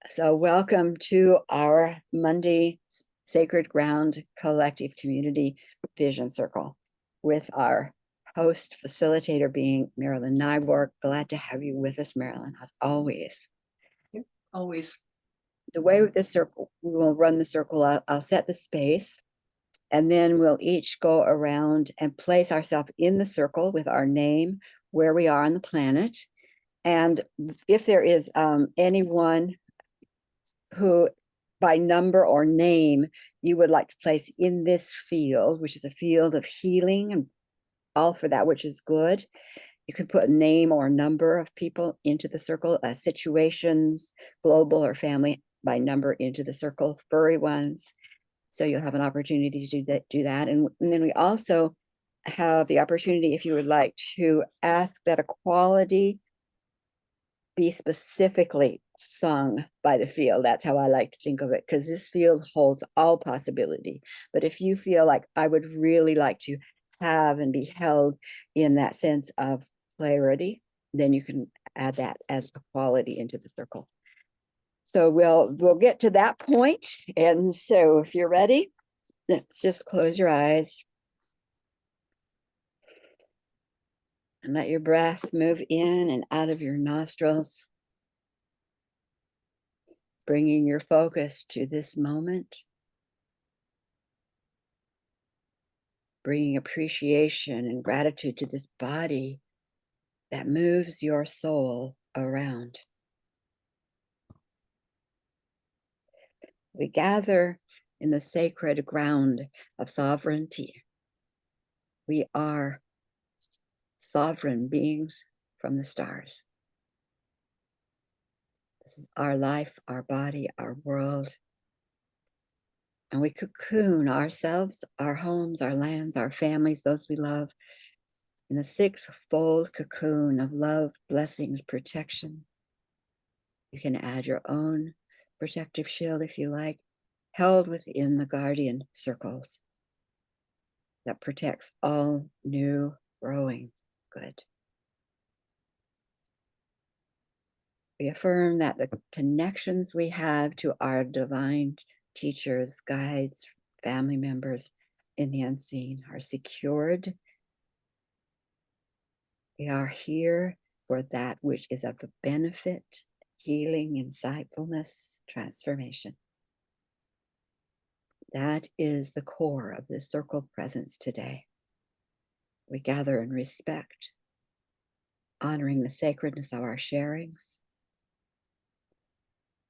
So welcome to our Monday Sacred Ground Collective Community Vision Circle with our host facilitator being Marilyn Nyborg. Glad to have you with us, Marilyn, as always. Always. The way with this circle, we will run the circle. I'll set the space, and then we'll each go around and place ourselves in the circle with our name, where we are on the planet. And if there is anyone who by number or name you would like to place in this field, which is a field of healing and all for that which is good, you can put a name or number of people into the circle, situations, global or family by number into the circle, furry ones. So you'll have an opportunity to do that. And then we also have the opportunity, if you would like, to ask that a quality be specifically sung by the field. That's how I like to think of it, because this field holds all possibility. But if you feel like I would really like to have and be held in that sense of clarity, then you can add that as a quality into the circle. So we'll get to that point. And so if you're ready, let's just close your eyes and let your breath move in and out of your nostrils, bringing your focus to this moment, bringing appreciation and gratitude to this body that moves your soul around. We gather in the sacred ground of sovereignty. We are sovereign beings from the stars. This is our life, our body, our world. And we cocoon ourselves, our homes, our lands, our families, those we love, in a six-fold cocoon of love, blessings, protection. You can add your own protective shield if you like, held within the guardian circles that protects all new growing good. We affirm that the connections we have to our divine teachers, guides, family members in the unseen are secured. We are here for that which is of the benefit, healing, insightfulness, transformation. That is the core of this circle presence today. We gather in respect, honoring the sacredness of our sharings.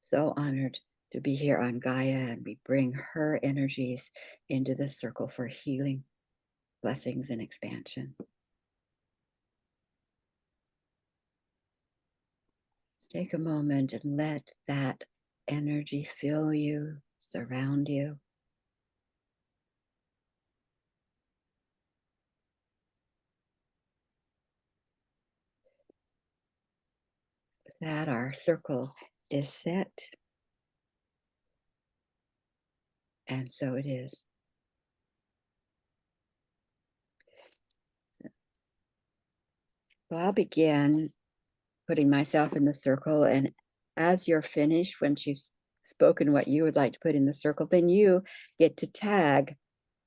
So honored to be here on Gaia, and we bring her energies into this circle for healing, blessings, and expansion. Just take a moment and let that energy fill you, surround you. With that, our circle is set. And so it is. So I'll begin putting myself in the circle, and as you're finished, once you've spoken what you would like to put in the circle, then you get to tag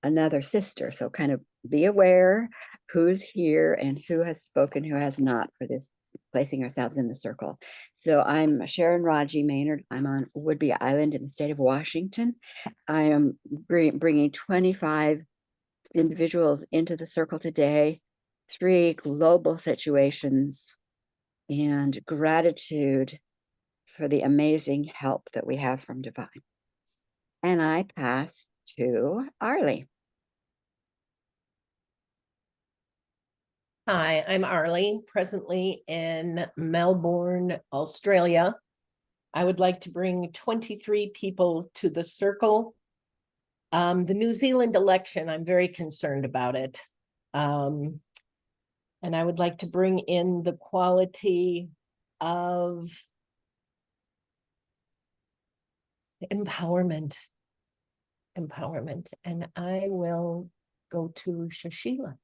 another sister. So kind of be aware who's here and who has spoken, who has not, for this placing ourselves in the circle. So I'm Sharon Raji Maynard. I'm on Whidbey Island in the state of Washington. I am bringing 25 individuals into the circle today, 3 global situations, and gratitude for the amazing help that we have from Divine. And I pass to Arlie. Hi, I'm Arlie, presently in Melbourne, Australia. I would like to bring 23 people to the circle. The New Zealand election, I'm very concerned about it. And I would like to bring in the quality of empowerment. And I will go to Shashila.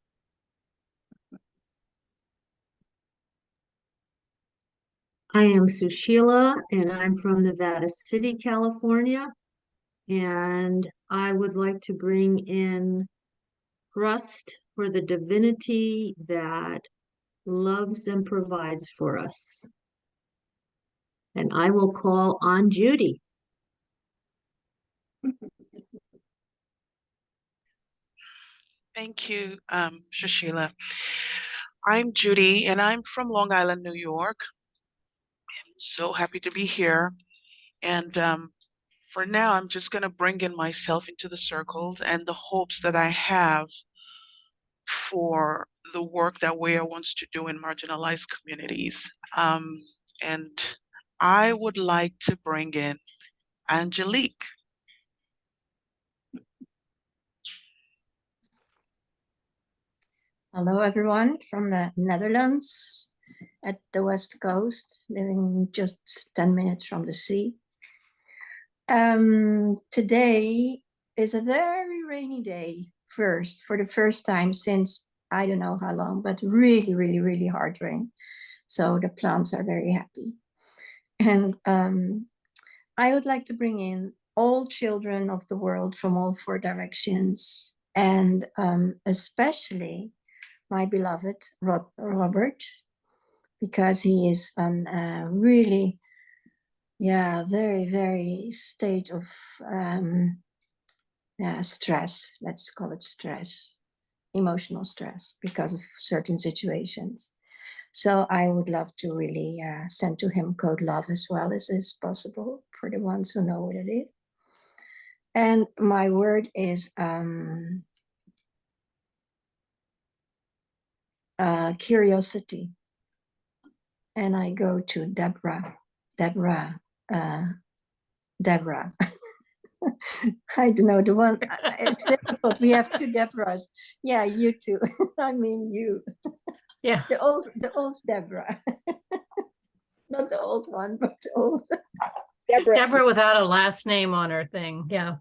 I am Sushila and I'm from Nevada City, California. And I would like to bring in trust for the divinity that loves and provides for us. And I will call on Judy. Thank you, Shashila. I'm Judy, and I'm from Long Island, New York. So happy to be here. And for now, I'm just going to bring in myself into the circle and the hopes that I have for the work that WEA wants to do in marginalized communities. And I would like to bring in Angelique. Hello, everyone from the Netherlands at the West Coast, living just 10 minutes from the sea. Today is a very rainy day, for the first time since I don't know how long, but really, really, really hard rain. So the plants are very happy. And I would like to bring in all children of the world from all 4 directions, and especially my beloved Robert, because he is on really, very, very state of stress. Let's call it stress, emotional stress, because of certain situations. So I would love to really send to him code love as well as is possible for the ones who know what it is. And my word is curiosity. And I go to Deborah. I don't know, the one, it's difficult. We have 2 Deborahs. Yeah, you too. I mean, you. Yeah. The old Deborah. Not the old one, but the old. Deborah without a last name on her thing. Yeah.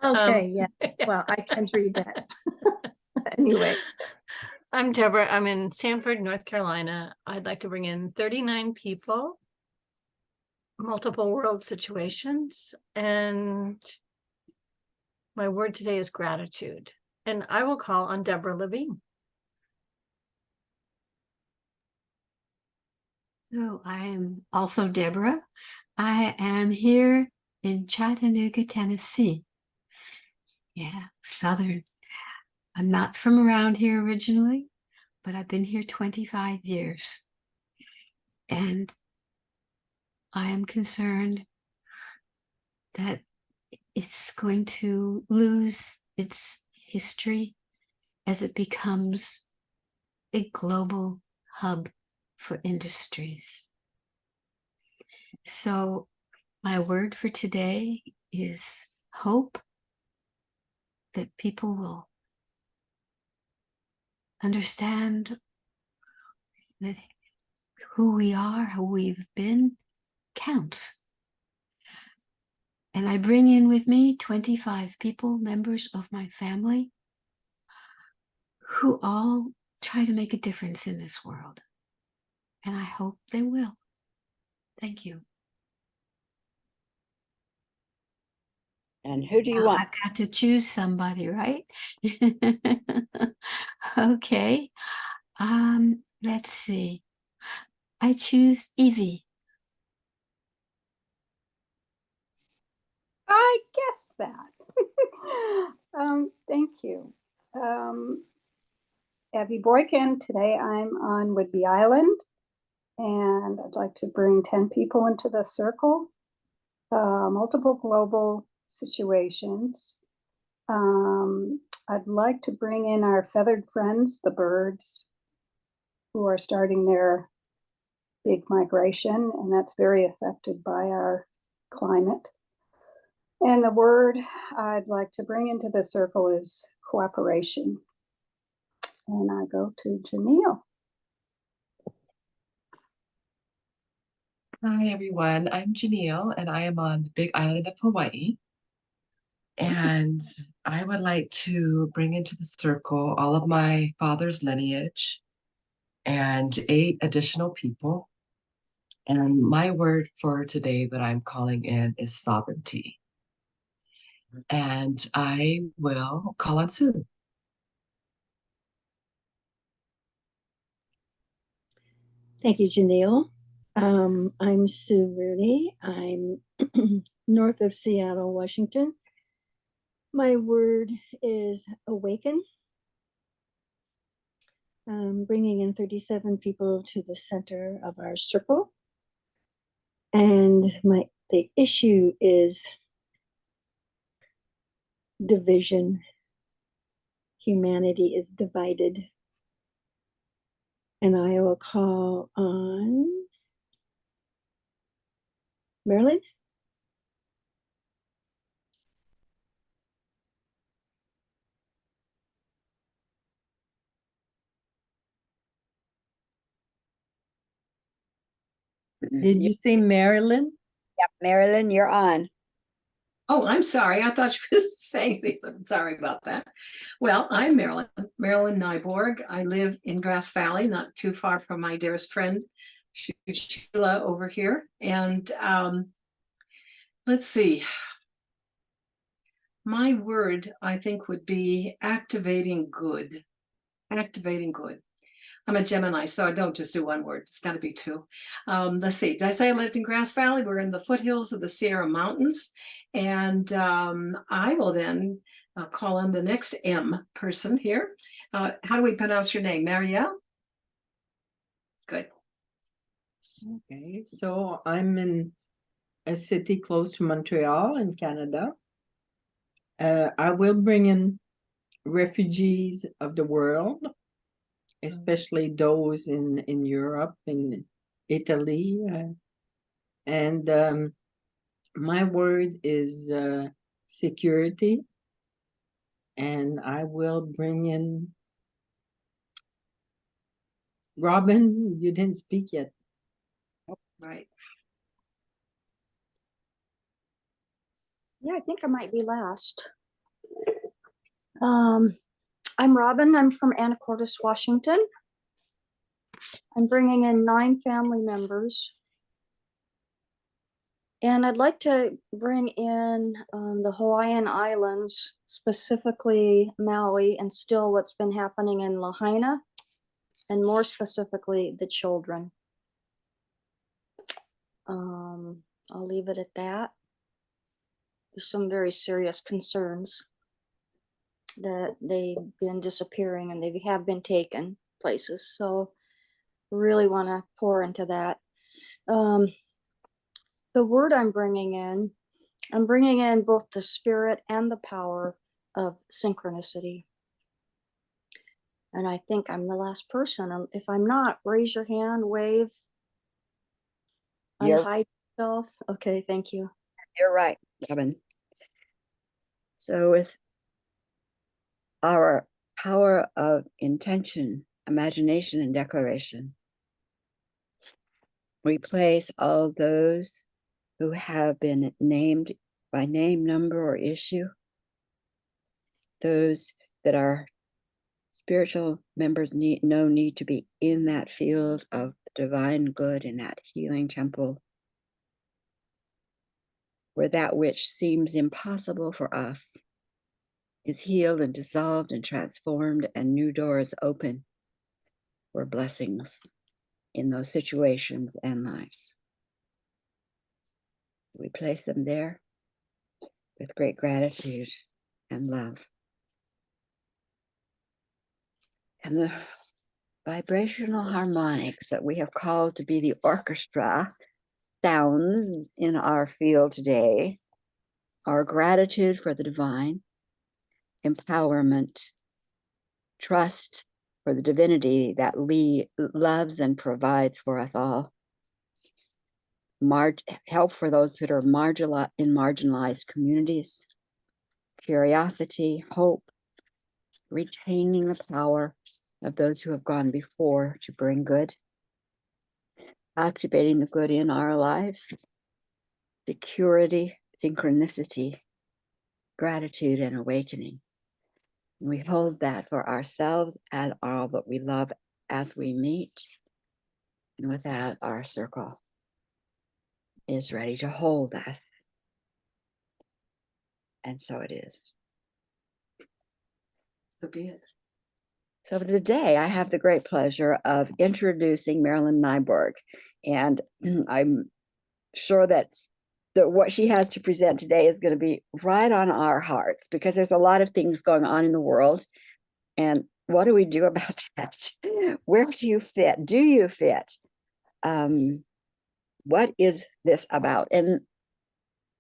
Okay, yeah. Well, I can't read that. Anyway. I'm Deborah. I'm in Sanford, North Carolina. I'd like to bring in 39 people, multiple world situations, and my word today is gratitude. And I will call on Deborah Levine. Oh, I am also Deborah. I am here in Chattanooga, Tennessee. Yeah, Southern. I'm not from around here originally, but I've been here 25 years. And I am concerned that it's going to lose its history as it becomes a global hub for industries. So my word for today is hope, that people will understand that who we are, who we've been, counts. And I bring in with me 25 people, members of my family, who all try to make a difference in this world. And I hope they will. Thank you. And who do you want? I've got to choose somebody, right? Okay. Let's see. I choose Evie. I guessed that. Thank you. Abby Boykin. Today I'm on Whidbey Island, and I'd like to bring 10 people into the circle, multiple global situations. I'd like to bring in our feathered friends, the birds, who are starting their big migration, and that's very affected by our climate. And the word I'd like to bring into the circle is cooperation. And I go to Janelle. Hi, everyone. I'm Janelle, and I am on the Big Island of Hawaii. And I would like to bring into the circle all of my father's lineage and 8 additional people. And my word for today that I'm calling in is sovereignty. And I will call on Sue. Thank you, Janelle. I'm Sue Rooney. I'm north of Seattle, Washington. My word is awaken. Bringing in 37 people to the center of our circle. And the issue is division. Humanity is divided. And I will call on Marilyn. Did you say Marilyn? Yep, Marilyn, you're on. Oh, I'm sorry. I thought you were saying the I'm sorry about that. Well, I'm Marilyn Nyborg. I live in Grass Valley, not too far from my dearest friend, Sheila over here. And let's see. My word, I think, would be activating good. Activating good. I'm a Gemini, so I don't just do one word. It's got to be two. Let's see. Did I say I lived in Grass Valley? We're in the foothills of the Sierra Mountains. And I will then call on the next M person here. How do we pronounce your name? Marielle? Good. Okay, so I'm in a city close to Montreal in Canada. I will bring in refugees of the world, especially those in Europe, in Italy. And my word is security. And I will bring in Robin. You didn't speak yet. Right. Yeah, I think I might be last. I'm Robin. I'm from Anacortes, Washington. I'm bringing in 9 family members. And I'd like to bring in the Hawaiian Islands, specifically Maui, and still what's been happening in Lahaina, and more specifically, the children. I'll leave it at that. There's some very serious concerns that they've been disappearing and they have been taken places. So really want to pour into that. The word I'm bringing in both the spirit and the power of synchronicity. And I think I'm the last person. If I'm not, raise your hand, wave, unhide yourself. Okay, thank you. You're right, Robin. So with our power of intention, imagination, and declaration, we place all those who have been named by name, number, or issue, those that our spiritual members need to be in that field of divine good, in that healing temple, where that which seems impossible for us is healed and dissolved and transformed, and new doors open for blessings in those situations and lives. We place them there with great gratitude and love. And the vibrational harmonics that we have called to be the orchestra sounds in our field today are gratitude for the divine, empowerment, trust for the divinity that loves and provides for us all, help for those that are in marginalized communities, curiosity, hope, retaining the power of those who have gone before to bring good, activating the good in our lives, security, synchronicity, gratitude, and awakening. We hold that for ourselves and all that we love as we meet. And with that, our circle is ready to hold that. And so it is. So be it. So today I have the great pleasure of introducing Marilyn Nyborg. And I'm sure that what she has to present today is going to be right on our hearts, because there's a lot of things going on in the world. And what do we do about that? Where do you fit? Do you fit? What is this about? And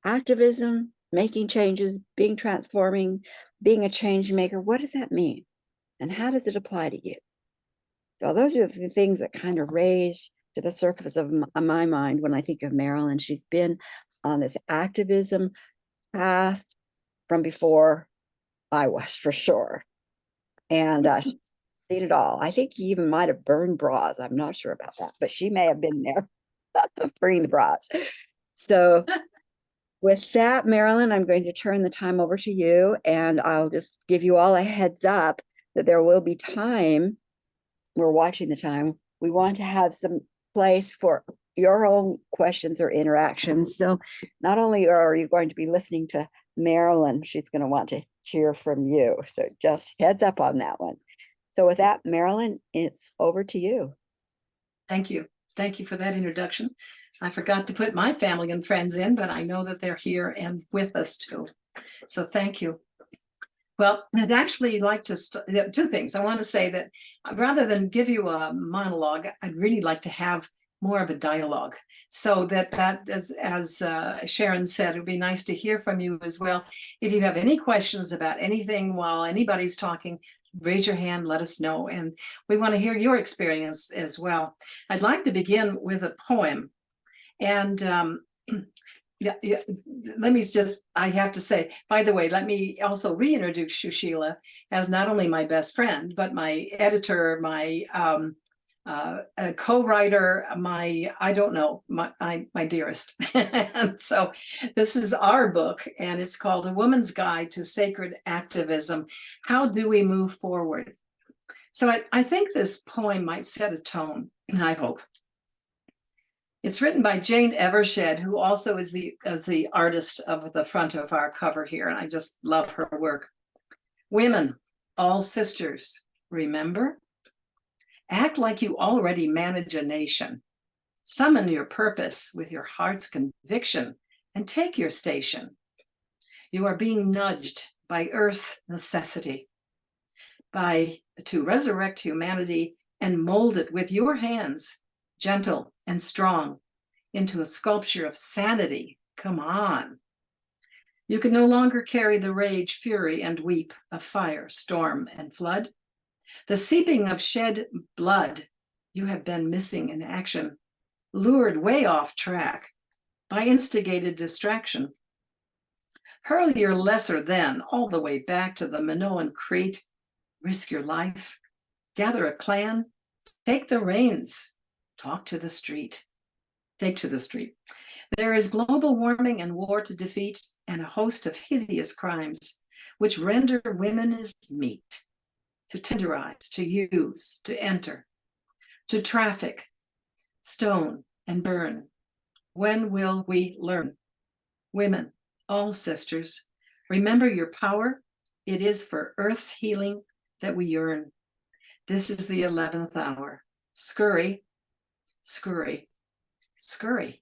activism, making changes, being transforming, being a change maker, what does that mean? And how does it apply to you? So those are the things that kind of raise to the surface of my mind when I think of Marilyn. She's been on this activism path from before I was, for sure. And she's seen it all. I think he even might have burned bras. I'm not sure about that, but she may have been there burning the bras. So with that, Marilyn, I'm going to turn the time over to you, and I'll just give you all a heads up that there will be time. We're watching the time. We want to have some place for your own questions or interactions. So not only are you going to be listening to Marilyn, she's going to want to hear from you. So just heads up on that one. So with that, Marilyn, it's over to you. Thank you. Thank you for that introduction. I forgot to put my family and friends in, but I know that they're here and with us too. So thank you. Well, I'd actually like to two things. I want to say that rather than give you a monologue, I'd really like to have more of a dialogue, so that as Sharon said, it would be nice to hear from you as well. If you have any questions about anything while anybody's talking, raise your hand, let us know. And we want to hear your experience as well. I'd like to begin with a poem. And yeah, let me just, I have to say, by the way, let me also reintroduce Shushila as not only my best friend, but my editor, my co-writer, I don't know, my dearest. And so this is our book, and it's called A Woman's Guide to Sacred Activism. How do we move forward? So I think this poem might set a tone, I hope. It's written by Jane Evershed, who also is the artist of the front of our cover here, and I just love her work. Women, all sisters, remember? Act like you already manage a nation. Summon your purpose with your heart's conviction and take your station. You are being nudged by Earth's necessity, to resurrect humanity and mold it with your hands, gentle and strong, into a sculpture of sanity. Come on. You can no longer carry the rage, fury, and weep of fire, storm, and flood. The seeping of shed blood you have been missing in action, lured way off track by instigated distraction. Hurl your lesser than all the way back to the Minoan Crete, risk your life, gather a clan, take the reins, talk to the street. Take to the street. There is global warming and war to defeat, and a host of hideous crimes which render women as meat, to tenderize, to use, to enter, to traffic, stone, and burn. When will we learn? Women, all sisters, remember your power. It is for Earth's healing that we yearn. This is the 11th hour. Scurry, scurry, scurry.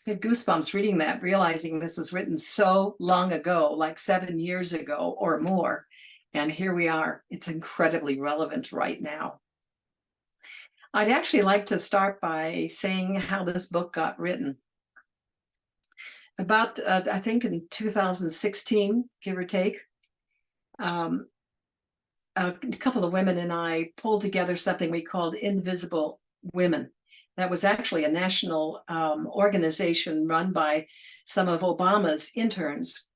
I had goosebumps reading that, realizing this was written so long ago, like 7 years ago or more. And here we are. It's incredibly relevant right now. I'd actually like to start by saying how this book got written. About, I think in 2016, give or take, a couple of women and I pulled together something we called Invisible Women. That was actually a national organization run by some of Obama's interns.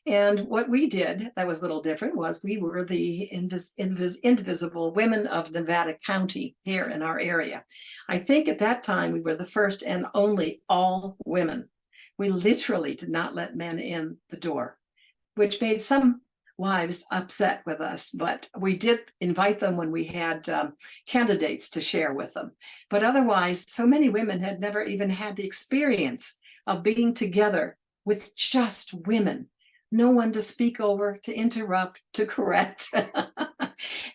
And what we did that was a little different was we were the Invisible Women of Nevada County here in our area. I think at that time we were the first and only all women. We literally did not let men in the door, which made some wives upset with us, but we did invite them when we had candidates to share with them. But otherwise, so many women had never even had the experience of being together with just women. No one to speak over, to interrupt, to correct.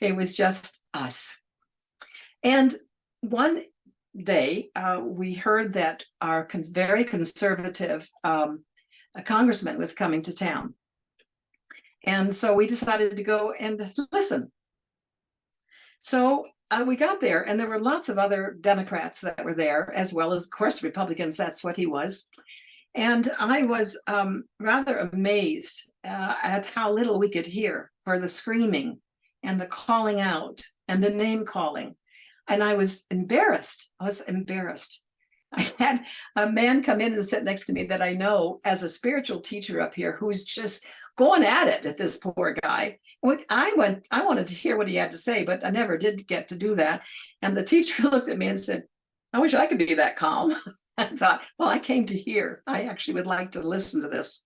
It was just us. And one day, we heard that our very conservative congressman was coming to town. And so we decided to go and listen. So we got there, and there were lots of other Democrats that were there, as well as, of course, Republicans. That's what he was. And I was rather amazed at how little we could hear for the screaming and the calling out and the name calling. And I was embarrassed. I had a man come in and sit next to me that I know as a spiritual teacher up here, who's just going at this poor guy. I wanted to hear what he had to say, but I never did get to do that. And the teacher looked at me and said, I wish I could be that calm. I thought, well, I came to hear. I actually would like to listen to this.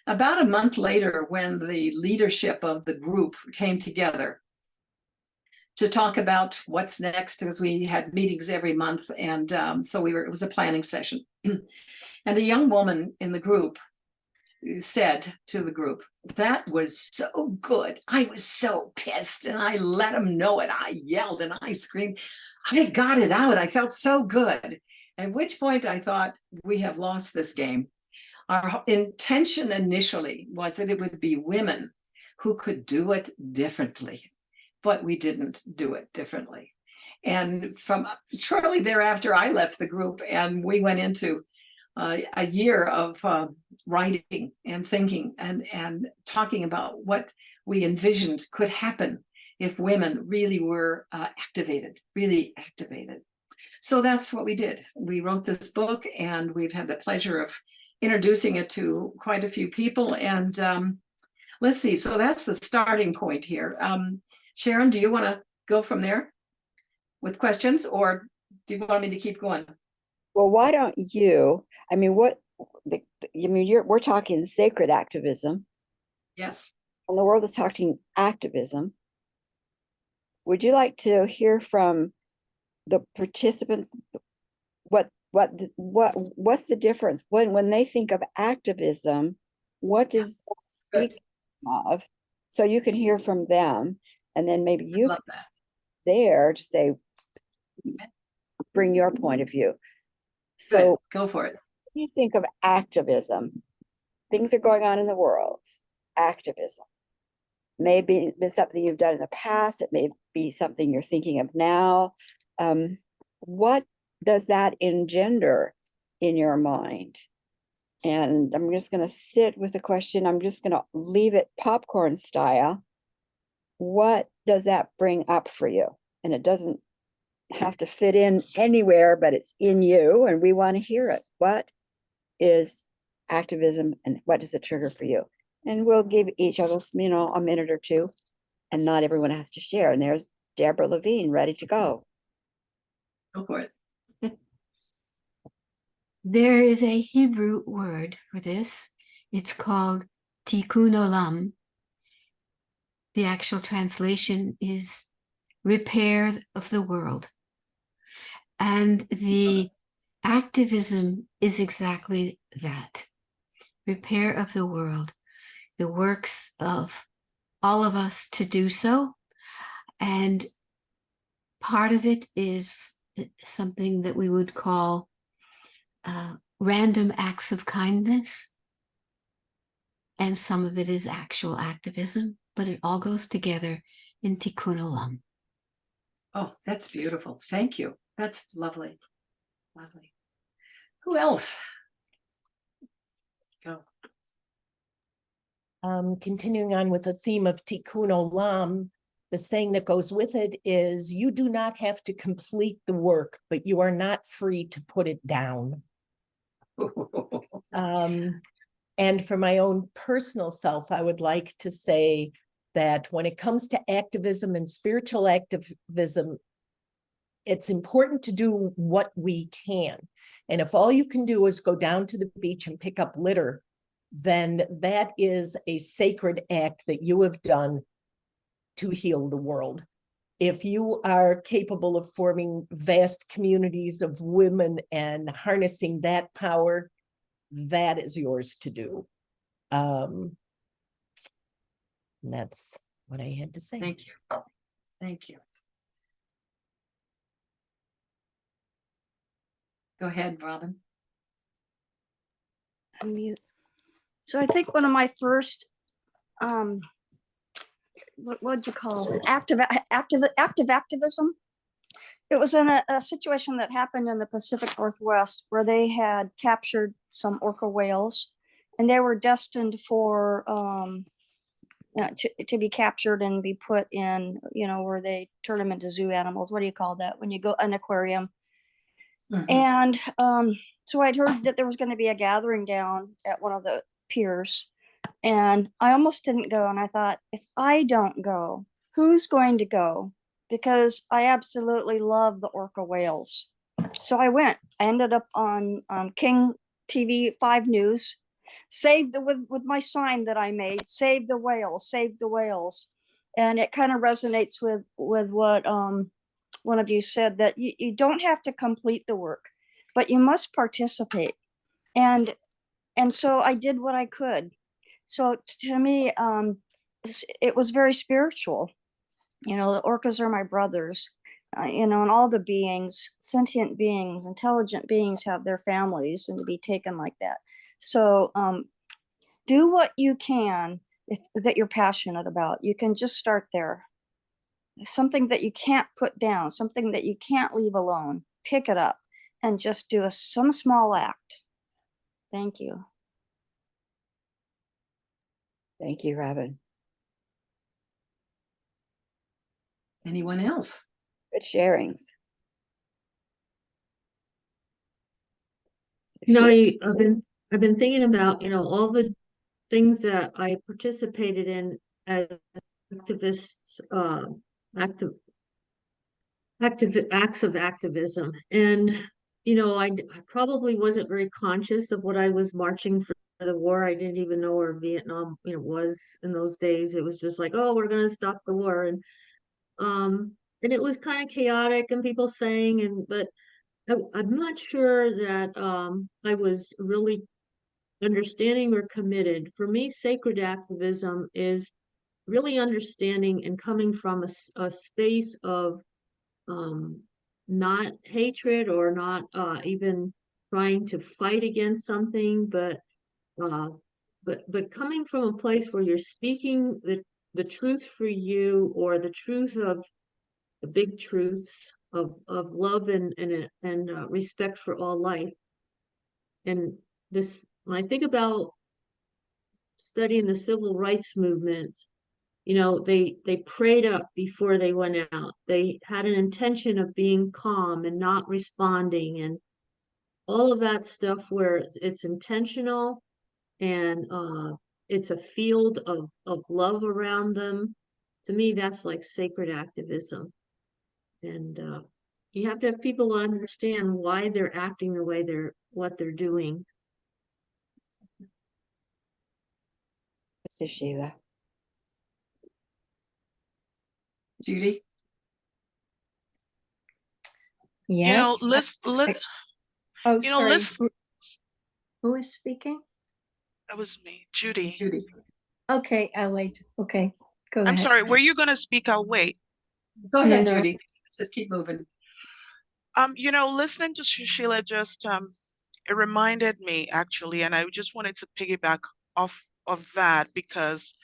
About a month later, when the leadership of the group came together to talk about what's next, because we had meetings every month. And so it was a planning session. And a young woman in the group said to the group, that was so good. I was so pissed, and I let them know it. I yelled and I screamed. I got it out. I felt so good. At which point I thought, we have lost this game. Our intention initially was that it would be women who could do it differently, but we didn't do it differently. And from shortly thereafter, I left the group, and we went into a year of writing and thinking and talking about what we envisioned could happen if women really were really activated. So that's what we did. We wrote this book, and we've had the pleasure of introducing it to quite a few people. And let's see, so that's the starting point here. Sharon, do you want to go from there with questions, or do you want me to keep going? Well, why don't you? I mean, we're talking sacred activism, Yes. and the world is talking activism. Would you like to hear from the participants? What's the difference when they think of activism? What does that speak of? So you can hear from them, and then maybe you love that. There to say, bring your point of view. So good. Go for it. When you think of activism, things are going on in the world. Activism may be something you've done in the past. It may be something you're thinking of now. What does that engender in your mind? And I'm just going to sit with the question. I'm just going to leave it popcorn style. What does that bring up for you? And it doesn't have to fit in anywhere, but it's in you, and we want to hear it. What is activism, and what does it trigger for you? And we'll give each of us, a minute or two, and not everyone has to share. And there's Deborah Levine ready to go. Go for it. There is a Hebrew word for this. It's called tikkun olam. The actual translation is repair of the world. And the activism is exactly that. Repair of the world. The works of all of us to do so. And part of it is something that we would call random acts of kindness. And some of it is actual activism, but it all goes together in tikkun olam. Oh, that's beautiful. Thank you. That's lovely. Lovely. Who else? Go. Continuing on with the theme of tikkun olam, the saying that goes with it is, you do not have to complete the work, but you are not free to put it down. And for my own personal self, I would like to say that when it comes to activism and spiritual activism, it's important to do what we can. And if all you can do is go down to the beach and pick up litter, then that is a sacred act that you have done to heal the world. If you are capable of forming vast communities of women and harnessing that power, that is yours to do. And that's what I had to say. Thank you. Thank you. Go ahead, Robin. Unmute. So I think one of my first, what'd you call it? Activism. It was in a situation that happened in the Pacific Northwest where they had captured some orca whales, and they were destined for to be captured and be put in, where they turn them into zoo animals. What do you call that when you go an aquarium? And so I'd heard that there was going to be a gathering down at one of the piers, and I almost didn't go. And I thought, if I don't go, who's going to go? Because I absolutely love the orca whales. So I went. I ended up on King TV 5 News, with my sign that I made, save the whales, save the whales. And it kind of resonates with what one of you said, that you don't have to complete the work, but you must participate. And so I did what I could. So to me, it was very spiritual. The orcas are my brothers, and all the beings, sentient beings, intelligent beings have their families, and to be taken like that. So do what you can that you're passionate about. You can just start there. Something that you can't put down, something that you can't leave alone, pick it up and just do some small act. Thank you. Thank you, Robin. Anyone else? Good sharings. I've been thinking about, all the things that I participated in as activists, acts of activism. And, I probably wasn't very conscious of what I was marching for the war. I didn't even know where Vietnam, was in those days. It was just like, oh, we're going to stop the war. And it was kind of chaotic, and people saying, but I'm not sure that I was really understanding or committed. For me, sacred activism is really understanding and coming from a space of not hatred or not even trying to fight against something, but coming from a place where you're speaking the truth for you, or the truth of the big truths of love and respect for all life. And this, when I think about studying the civil rights movement, they prayed up before they went out. They had an intention of being calm and not responding, and all of that stuff where it's intentional and it's a field of love around them. To me, that's like sacred activism. And you have to have people understand why they're acting the way what they're doing. This is Sheila. Judy? Yes. Let's Oh, sorry. let's. Who is speaking? That was me, Judy. Judy. Okay, I'll wait. Okay, go I'm ahead. sorry, were you going to speak? I'll wait. Go ahead, No. Judy. Let's just keep moving. Listening to Sheila just it reminded me actually, and I just wanted to piggyback off of that, because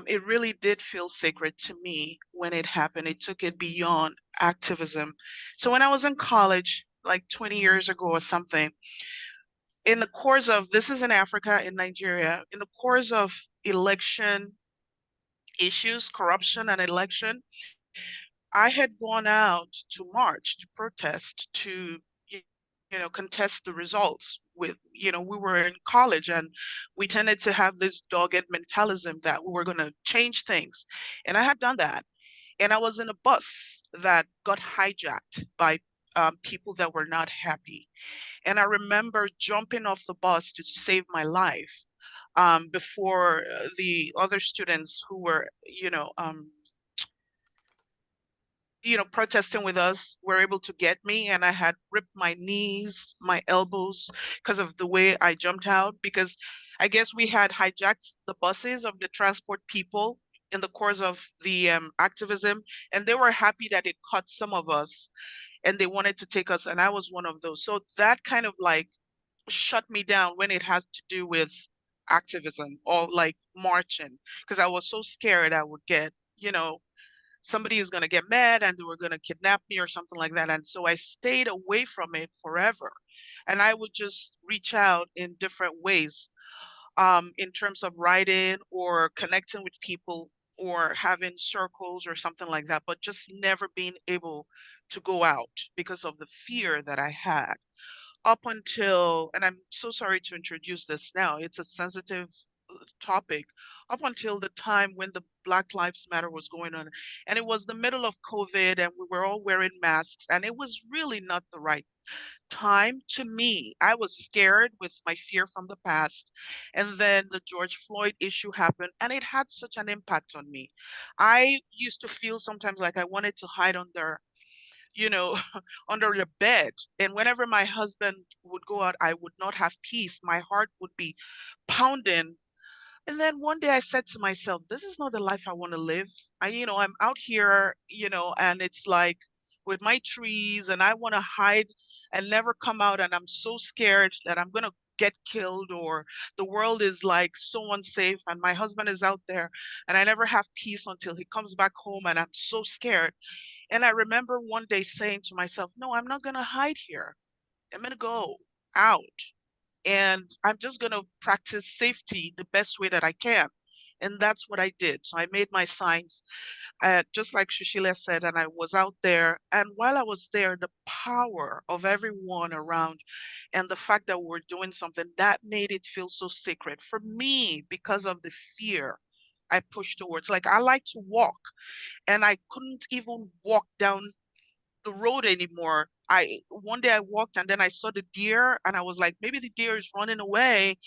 it really did feel sacred to me when it happened. It took it beyond activism. So when I was in college, like 20 years ago or something, in the course of, this is in Africa, in Nigeria, in the course of election issues, corruption and election, I had gone out to march, to protest, to contest the results with, we were in college, and we tended to have this dogged mentalism that we were going to change things. And I had done that. And I was in a bus that got hijacked by people that were not happy. And I remember jumping off the bus to save my life. before the other students who were, protesting with us were able to get me, and I had ripped my knees, my elbows because of the way I jumped out, because I guess we had hijacked the buses of the transport people in the course of the activism, and they were happy that it caught some of us and they wanted to take us, and I was one of those. So that kind of like shut me down when it has to do with activism or like marching, because I was so scared I would get, somebody is going to get mad and they were going to kidnap me or something like that. And so I stayed away from it forever. And I would just reach out in different ways, in terms of writing or connecting with people or having circles or something like that, but just never being able to go out because of the fear that I had up until, and I'm so sorry to introduce this now, it's a sensitive topic, up until the time when the Black Lives Matter was going on. And it was the middle of COVID and we were all wearing masks, and it was really not the right time to me. I was scared with my fear from the past. And then the George Floyd issue happened and it had such an impact on me. I used to feel sometimes like I wanted to hide under, you know, under the bed. And whenever my husband would go out, I would not have peace. My heart would be pounding. And then one day I said to myself, this is not the life I want to live. I'm out here, and it's like with my trees and I want to hide and never come out. And I'm so scared that I'm going to get killed, or the world is like so unsafe and my husband is out there and I never have peace until he comes back home, and I'm so scared. And I remember one day saying to myself, no, I'm not going to hide here. I'm going to go out and I'm just going to practice safety the best way that I can. And that's what I did. So I made my signs, just like Shushila said, and I was out there. And while I was there, the power of everyone around and the fact that we're doing something, that made it feel so sacred for me because of the fear I pushed towards. Like, I like to walk, and I couldn't even walk down the road anymore. One day I walked and then I saw the deer and I was like, maybe the deer is running away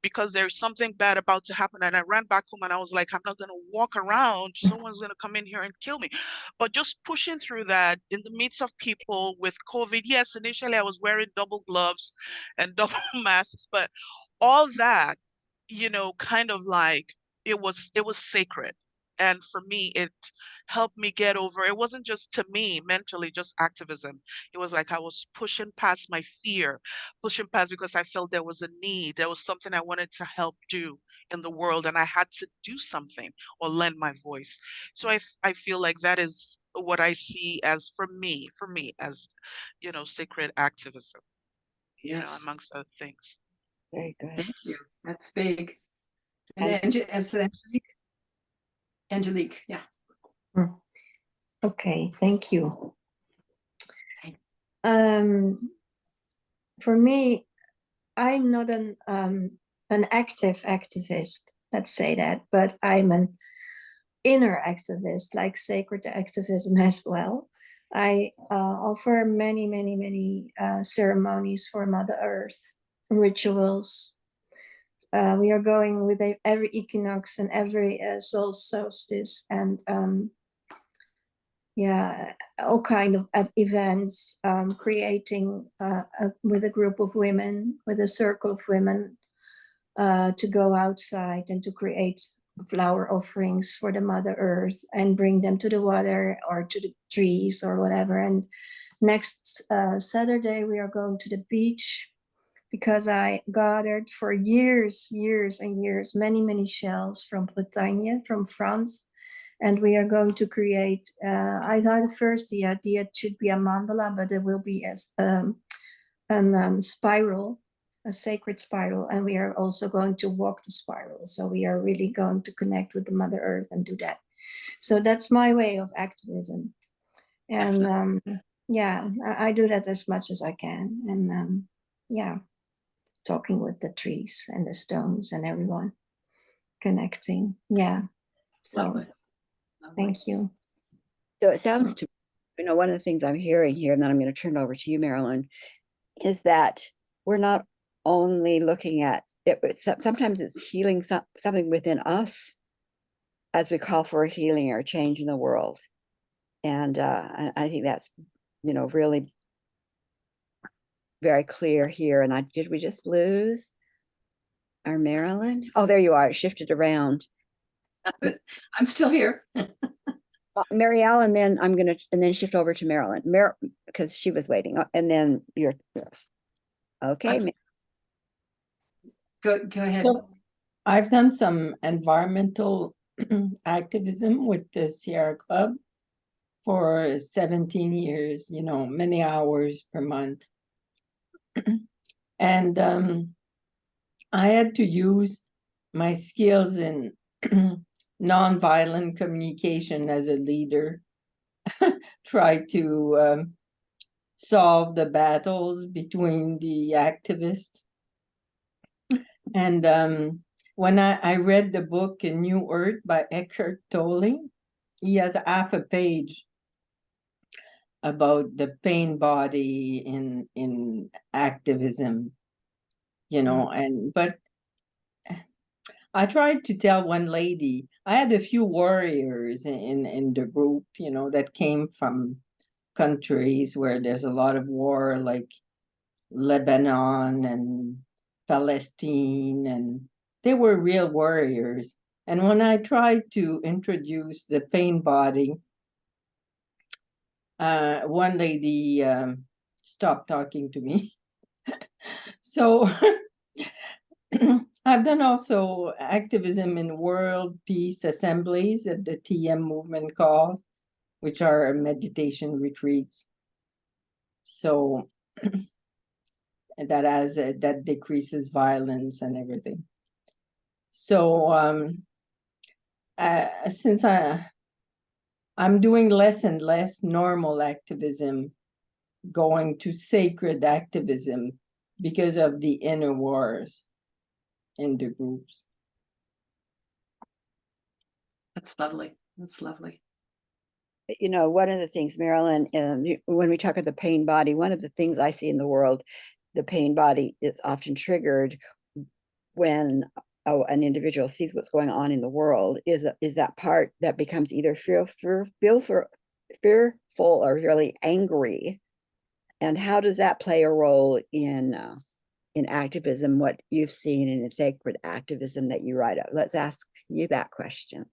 because there's something bad about to happen. And I ran back home and I was like, I'm not going to walk around. Someone's going to come in here and kill me. But just pushing through that in the midst of people with COVID. Yes, initially I was wearing double gloves and double masks, but all that, kind of like it was sacred. And for me, it helped me get over. It wasn't just to me mentally, just activism. It was like I was pushing past my fear, pushing past because I felt there was a need. There was something I wanted to help do in the world, and I had to do something or lend my voice. So I feel like that is what I see as for me as, sacred activism, Yes. amongst other things. Very good. Thank you. That's big. And And- as Angelique, yeah. Okay, thank you. Thanks. For me, I'm not an active activist, let's say that, but I'm an inner activist, like sacred activism as well. I offer many ceremonies for Mother Earth, rituals. We are going with every equinox and every solstice, and all kind of events, creating with a group of women, with a circle of women, to go outside and to create flower offerings for the Mother Earth and bring them to the water or to the trees or whatever. And next Saturday we are going to the beach, because I gathered for years and years many shells from Bretagne, from France. And we are going to create, I thought at first the idea it should be a mandala, but it will be as spiral, a sacred spiral. And we are also going to walk the spiral. So we are really going to connect with the Mother Earth and do that. So that's my way of activism. And I do that as much as I can. And talking with the trees and the stones and everyone, connecting. Yeah. So Lovely. thank you. So it sounds to me, one of the things I'm hearing here, and then I'm going to turn it over to you, Marilyn, is that we're not only looking at sometimes it's healing something within us as we call for a healing or a change in the world. And I think that's, really very clear here. And did we just lose our Marilyn? Oh, there you are. It shifted around. I'm still here. Mary Ellen, then and then shift over to Marilyn, because she was waiting, and then yours. Okay. Go ahead. So I've done some environmental activism with the Sierra Club for 17 years, many hours per month. And I had to use my skills in nonviolent communication as a leader, try to solve the battles between the activists. And when I read the book A New Earth by Eckhart Tolle, he has half a page about the pain body in activism, but I tried to tell one lady, I had a few warriors in the group, that came from countries where there's a lot of war, like Lebanon and Palestine, and they were real warriors. And when I tried to introduce the pain body, one lady stopped talking to me. So I've done also activism in world peace assemblies that the TM movement calls, which are meditation retreats. So that decreases violence and everything. So since I'm doing less and less normal activism, going to sacred activism because of the inner wars in the groups. That's lovely. That's lovely. One of the things, Marilyn, when we talk of the pain body, one of the things I see in the world, the pain body is often triggered when an individual sees what's going on in the world, is that part that becomes either fearful or really angry. And how does that play a role in activism, what you've seen in sacred activism that you write up? Let's ask you that question.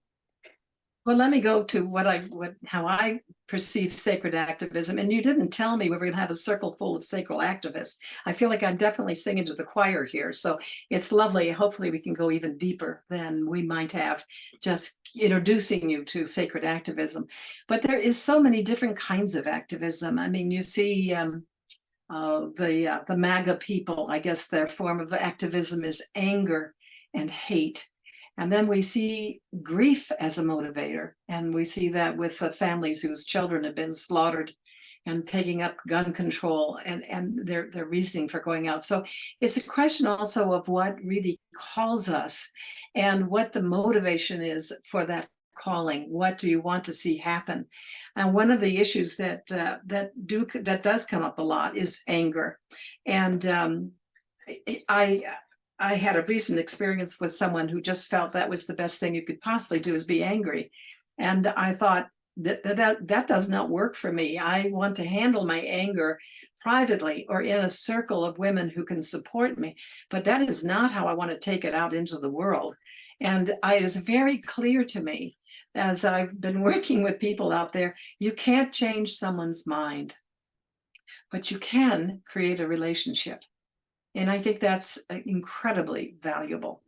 Well, let me go to how I perceive sacred activism. And you didn't tell me we were going to have a circle full of sacred activists. I feel like I'm definitely singing to the choir here. So it's lovely. Hopefully we can go even deeper than we might have just introducing you to sacred activism. But there is so many different kinds of activism. I mean, you see the MAGA people, I guess their form of activism is anger and hate. And then we see grief as a motivator. And we see that with families whose children have been slaughtered and taking up gun control and their reasoning for going out. So it's a question also of what really calls us and what the motivation is for that calling. What do you want to see happen? And one of the issues that does come up a lot is anger. And I had a recent experience with someone who just felt that was the best thing you could possibly do, is be angry. And I thought that does not work for me. I want to handle my anger privately or in a circle of women who can support me. But that is not how I want to take it out into the world. And it is very clear to me, as I've been working with people out there, you can't change someone's mind, but you can create a relationship. And I think that's incredibly valuable.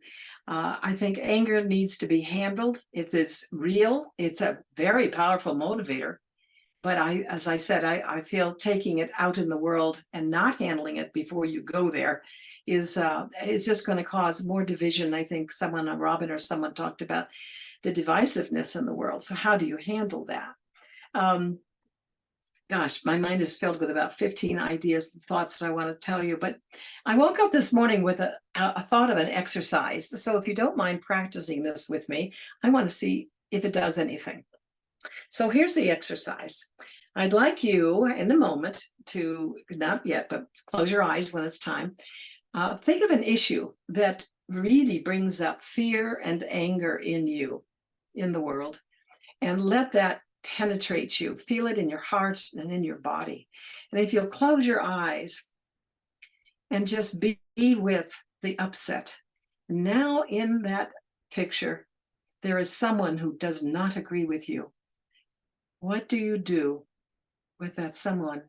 I think anger needs to be handled. It is real. It's a very powerful motivator. But as I said, I feel taking it out in the world and not handling it before you go there is just going to cause more division. I think Robin or someone talked about the divisiveness in the world. So how do you handle that? Gosh, my mind is filled with about 15 ideas and thoughts that I want to tell you. But I woke up this morning with a thought of an exercise. So if you don't mind practicing this with me, I want to see if it does anything. So here's the exercise. I'd like you in a moment to, not yet, but close your eyes when it's time. Think of an issue that really brings up fear and anger in you, in the world, and let that penetrate you. Feel it in your heart and in your body. And if you'll close your eyes and just be with the upset. Now in that picture, there is someone who does not agree with you. What do you do with that someone?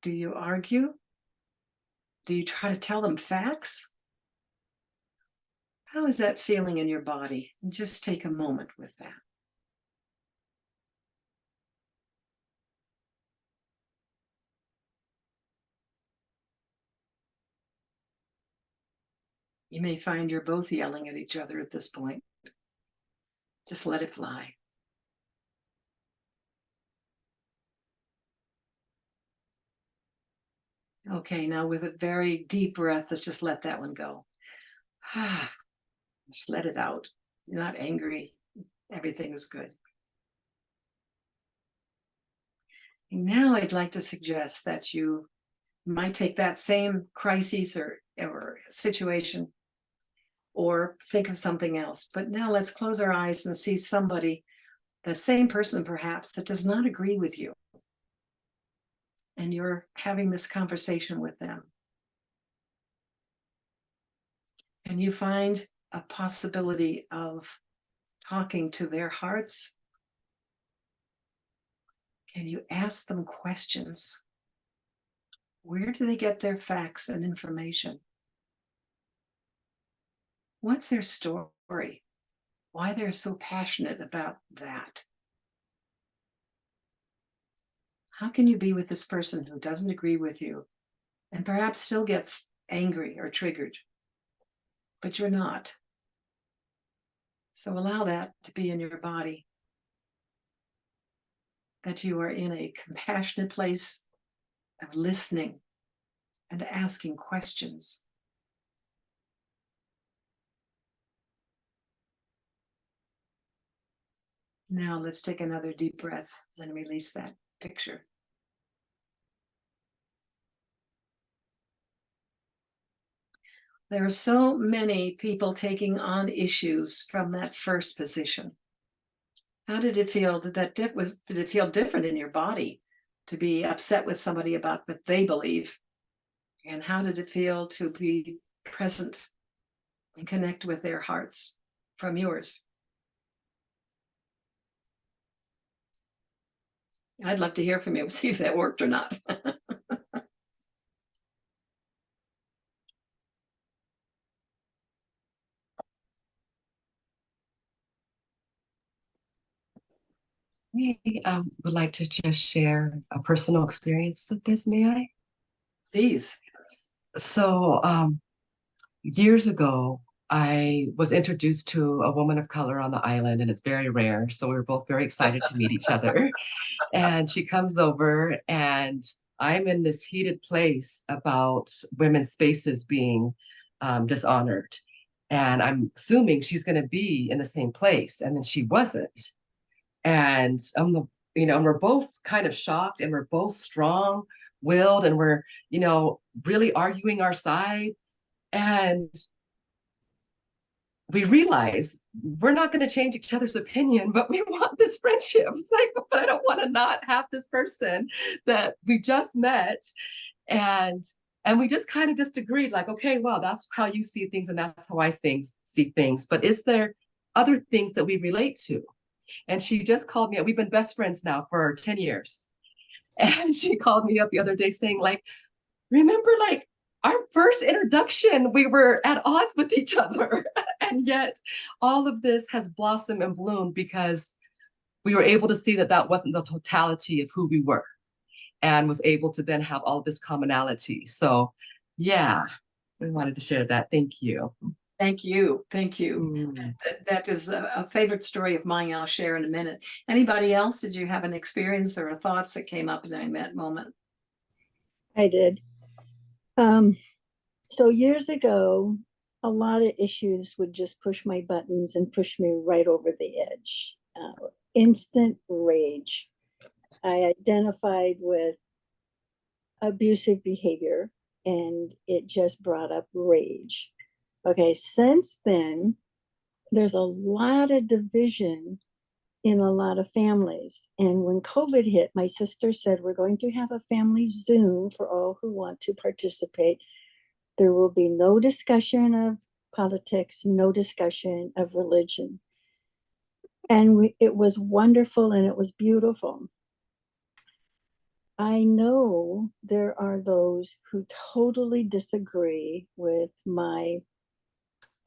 Do you argue? Do you try to tell them facts? How is that feeling in your body? And just take a moment with that. You may find you're both yelling at each other at this point. Just let it fly. Okay, now with a very deep breath, let's just let that one go. Just let it out. You're not angry. Everything is good. And now I'd like to suggest that you might take that same crisis or situation or think of something else. But now let's close our eyes and see somebody, the same person perhaps, that does not agree with you. And you're having this conversation with them. And you find a possibility of talking to their hearts. Can you ask them questions? Where do they get their facts and information? What's their story? Why they're so passionate about that? How can you be with this person who doesn't agree with you and perhaps still gets angry or triggered, but you're not? So allow that to be in your body, that you are in a compassionate place of listening and asking questions. Now let's take another deep breath and release that picture. There are so many people taking on issues from that first position. How did it feel? Did it feel different in your body to be upset with somebody about what they believe? And how did it feel to be present and connect with their hearts from yours? I'd love to hear from you, see if that worked or not. I would like to just share a personal experience with this, may I? Please. So years ago, I was introduced to a woman of color on the island, and it's very rare. So we were both very excited to meet each other. And she comes over, and I'm in this heated place about women's spaces being dishonored. And I'm assuming she's going to be in the same place. And then she wasn't. And we're both kind of shocked, and we're both strong-willed, and we're, really arguing our side. And we realize we're not going to change each other's opinion, but we want this friendship. It's like, but I don't want to not have this person that we just met. And we just kind of just agreed, like, okay, well, that's how you see things, and that's how I see things. But is there other things that we relate to? And she just called me up. We've been best friends now for 10 years. And she called me up the other day saying, like, remember, like, our first introduction, we were at odds with each other. And yet all of this has blossomed and bloomed because we were able to see that that wasn't the totality of who we were, and was able to then have all this commonality. So yeah, I wanted to share that. Thank you. Thank you. Thank you. Mm. That is a favorite story of mine I'll share in a minute. Anybody else? Did you have an experience or thoughts that came up during that moment? I did. So years ago, a lot of issues would just push my buttons and push me right over the edge. Instant rage. I identified with abusive behavior, and it just brought up rage. Okay, since then, there's a lot of division in a lot of families. And when COVID hit, my sister said, we're going to have a family Zoom for all who want to participate. There will be no discussion of politics, no discussion of religion. And it was wonderful and it was beautiful. I know there are those who totally disagree with my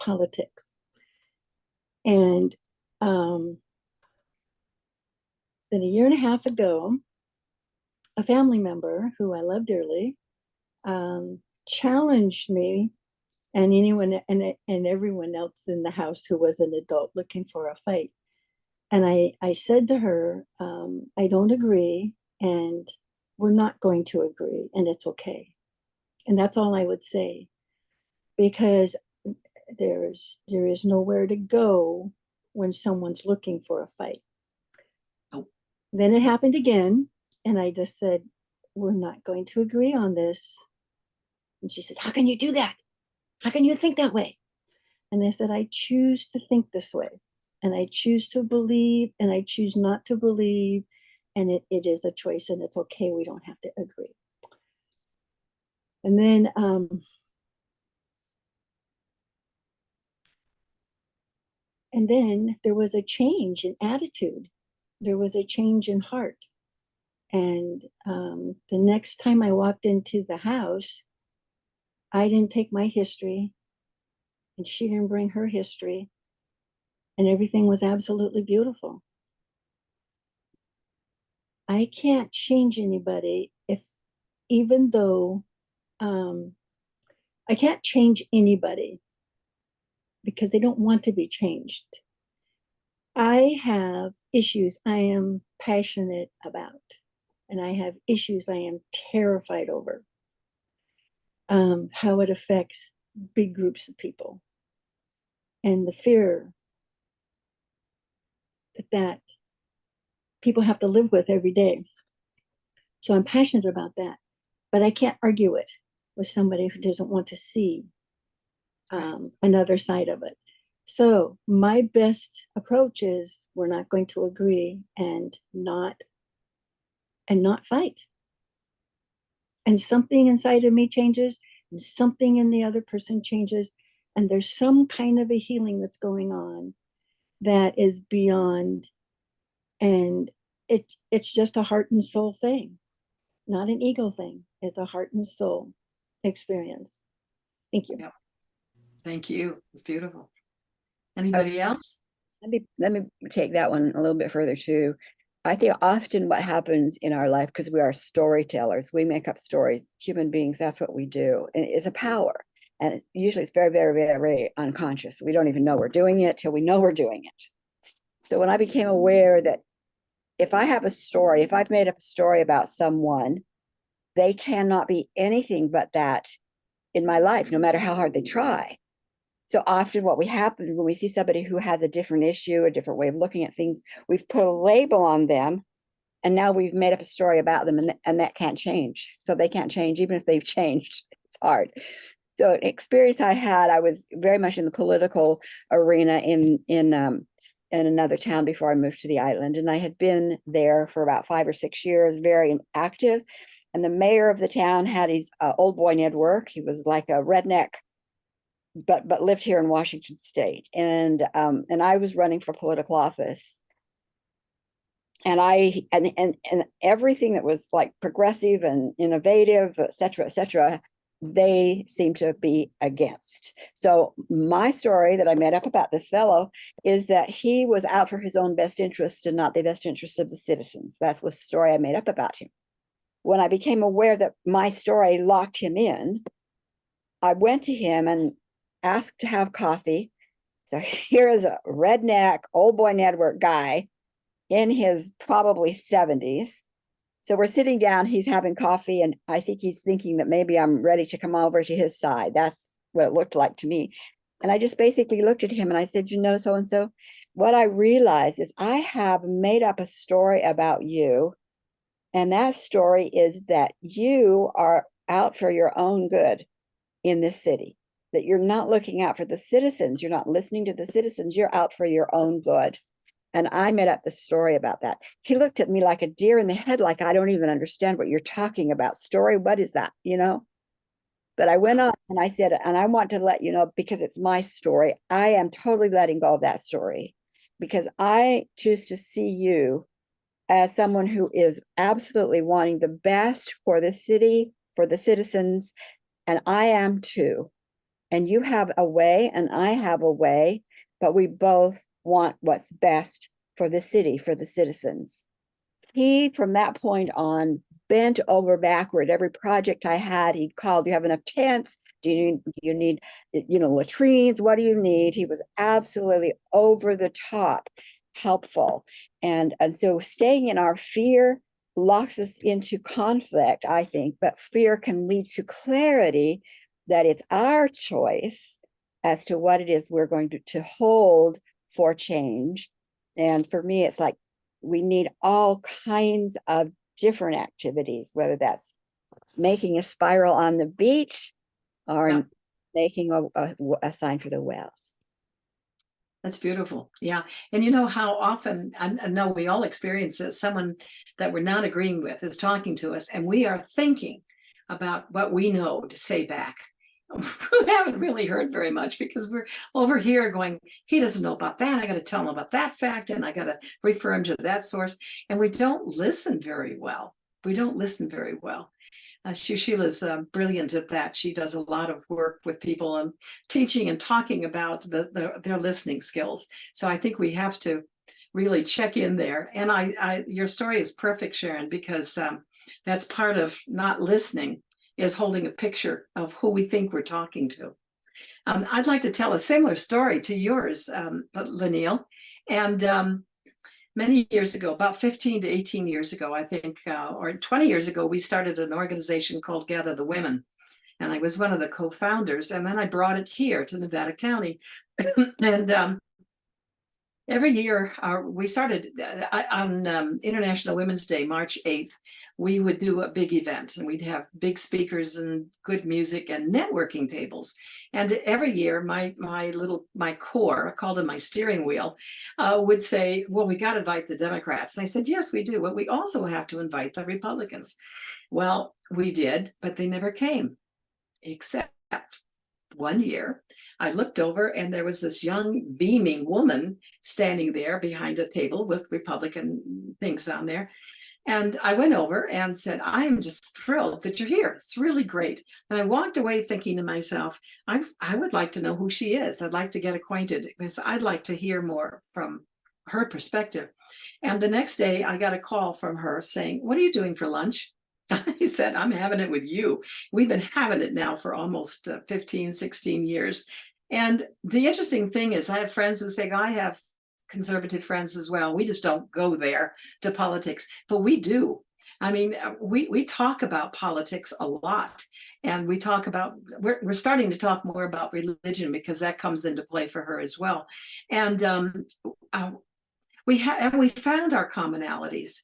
politics. And then a year and a half ago, a family member who I love dearly challenged me and anyone and everyone else in the house who was an adult looking for a fight. And I said to her, I don't agree, and we're not going to agree, and it's okay. And that's all I would say, because there is nowhere to go when someone's looking for a fight. Nope. Then it happened again, and I just said, we're not going to agree on this. And she said, how can you do that? How can you think that way? And I said, I choose to think this way. And I choose to believe, and I choose not to believe. And it is a choice, and it's okay. We don't have to agree. And then there was a change in attitude. There was a change in heart. And the next time I walked into the house, I didn't take my history, and she didn't bring her history, and everything was absolutely beautiful. I can't change anybody even though I can't change anybody because they don't want to be changed. I have issues I am passionate about, and I have issues I am terrified over. How it affects big groups of people, and the fear that people have to live with every day. So I'm passionate about that, but I can't argue it with somebody who doesn't want to see another side of it. So my best approach is we're not going to agree and not fight. And something inside of me changes, and something in the other person changes, and there's some kind of a healing that's going on that is beyond, and it's just a heart and soul thing, not an ego thing. It's a heart and soul experience. Thank you. Yeah. Thank you. It's beautiful. Anybody else? Let me take that one a little bit further too. I think often what happens in our life, because we are storytellers, we make up stories. Human beings, that's what we do. And it's a power. And usually it's very, very, very, very unconscious. We don't even know we're doing it till we know we're doing it. So when I became aware that if I have a story, if I've made up a story about someone, they cannot be anything but that in my life, no matter how hard they try. So often what we happen when we see somebody who has a different issue, a different way of looking at things, we've put a label on them, and now we've made up a story about them, and that can't change. So they can't change, even if they've changed. It's hard. So an experience I had, I was very much in the political arena in another town before I moved to the island. And I had been there for about 5 or 6 years, very active. And the mayor of the town had his old boy network. He was like a redneck, but lived here in Washington State. And I was running for political office. And and everything that was like progressive and innovative, et cetera, they seem to be against. So my story that I made up about this fellow is that he was out for his own best interest and not the best interest of the citizens. That's the story I made up about him. When I became aware that my story locked him in, I went to him and asked to have coffee. So here is a redneck old boy network guy in his probably 70s. So we're sitting down, he's having coffee, and I think he's thinking that maybe I'm ready to come over to his side. That's what it looked like to me. And I just basically looked at him and I said, you know, so-and-so, what I realized is I have made up a story about you. And that story is that you are out for your own good in this city, that you're not looking out for the citizens. You're not listening to the citizens. You're out for your own good. And I made up the story about that. He looked at me like a deer in the head, like, I don't even understand what you're talking about. Story, what is that? You know? But I went on and I said, and I want to let you know, because it's my story, I am totally letting go of that story, because I choose to see you as someone who is absolutely wanting the best for the city, for the citizens, and I am too. And you have a way and I have a way, but we both want what's best for the city, for the citizens. He, from that point on, bent over backward. Every project I had, he called, do you have enough tents? Do you need, latrines? What do you need? He was absolutely over the top helpful. And so staying in our fear locks us into conflict, I think, but fear can lead to clarity, that it's our choice as to what it is we're going to hold for change. And for me, it's like, we need all kinds of different activities, whether that's making a spiral on the beach or making a sign for the whales. That's beautiful. Yeah. And you know how often, I know we all experience this, someone that we're not agreeing with is talking to us, and we are thinking about what we know to say back. We haven't really heard very much, because we're over here going, he doesn't know about that. I got to tell him about that fact, and I got to refer him to that source. And we don't listen very well. We don't listen very well. Sheila's brilliant at that. She does a lot of work with people and teaching and talking about their listening skills. So I think we have to really check in there. And your story is perfect, Sharon, because that's part of not listening, is holding a picture of who we think we're talking to. I'd like to tell a similar story to yours, Lanil. And many years ago, about 15 to 18 years ago, I think, or 20 years ago, we started an organization called Gather the Women. And I was one of the co-founders. And then I brought it here to Nevada County. And every year, we started on International Women's Day, March 8th, we would do a big event, and we'd have big speakers and good music and networking tables. And every year, my core, I called it my steering wheel, would say, well, we got to invite the Democrats. And I said, yes, we do, but we also have to invite the Republicans. Well, we did, but they never came, except one year, I looked over and there was this young, beaming woman standing there behind a table with Republican things on there. And I went over and said, I'm just thrilled that you're here. It's really great. And I walked away thinking to myself, I would like to know who she is. I'd like to get acquainted, because I'd like to hear more from her perspective. And the next day I got a call from her saying, what are you doing for lunch? He said, I'm having it with you. We've been having it now for almost 15, 16 years. And the interesting thing is, I have friends who say, I have conservative friends as well. We just don't go there to politics, but we do. I mean, we talk about politics a lot, and we talk about, we're starting to talk more about religion, because that comes into play for her as well. And we found our commonalities.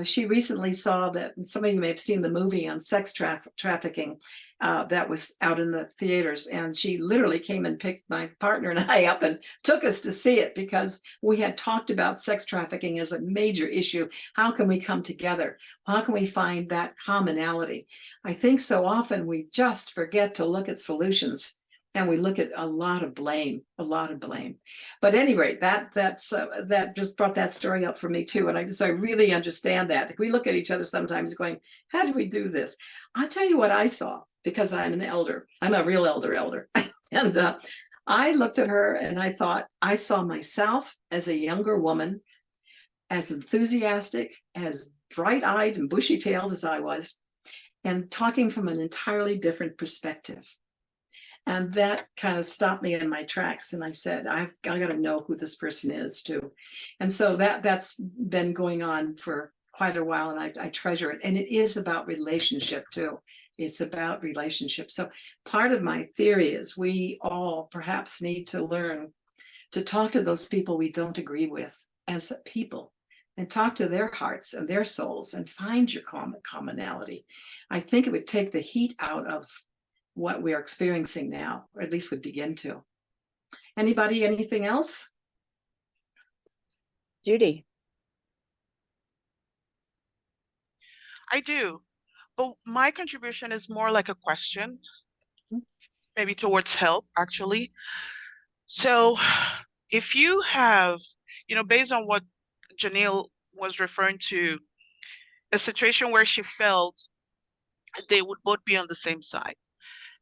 She recently saw that, and some of you may have seen the movie on sex trafficking that was out in the theaters. And she literally came and picked my partner and I up and took us to see it, because we had talked about sex trafficking as a major issue. How can we come together? How can we find that commonality? I think so often we just forget to look at solutions, and we look at a lot of blame. But at any rate, that just brought that story up for me too. And I really understand that. If we look at each other sometimes going, how do we do this? I'll tell you what I saw, because I'm an elder. I'm a real elder. And I looked at her and I thought, I saw myself as a younger woman, as enthusiastic, as bright-eyed and bushy-tailed as I was, and talking from an entirely different perspective. And that kind of stopped me in my tracks. And I said, I got to know who this person is too. And so that's been going on for quite a while, and I treasure it. And it is about relationship too. It's about relationship. So part of my theory is we all perhaps need to learn to talk to those people we don't agree with as people, and talk to their hearts and their souls and find your commonality. I think it would take the heat out of what we are experiencing now, or at least would begin to. Anybody, anything else? Judy? I do, but my contribution is more like a question, maybe towards help, actually. So if you have, based on what Janelle was referring to, a situation where she felt they would both be on the same side.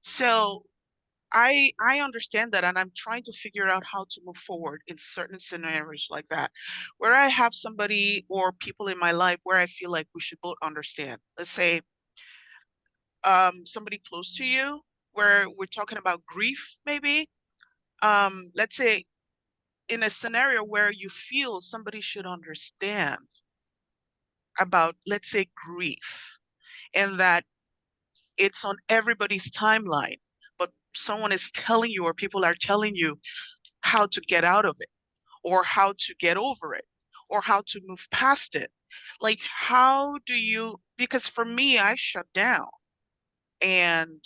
So I understand that, and I'm trying to figure out how to move forward in certain scenarios like that, where I have somebody or people in my life where I feel like we should both understand. Let's say somebody close to you, where we're talking about grief, maybe. Let's say in a scenario where you feel somebody should understand about, let's say, grief, and that it's on everybody's timeline, but someone is telling you, or people are telling you how to get out of it, or how to get over it, or how to move past it. Like, how do you, because for me, I shut down and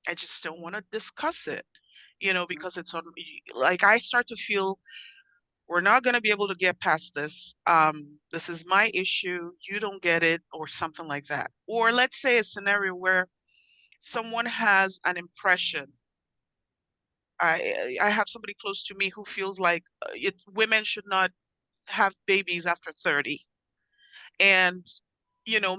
I just don't want to discuss it, because it's on, like, I start to feel we're not going to be able to get past this. This is my issue. You don't get it, or something like that. Or let's say a scenario where someone has an impression. I have somebody close to me who feels like women should not have babies after 30, and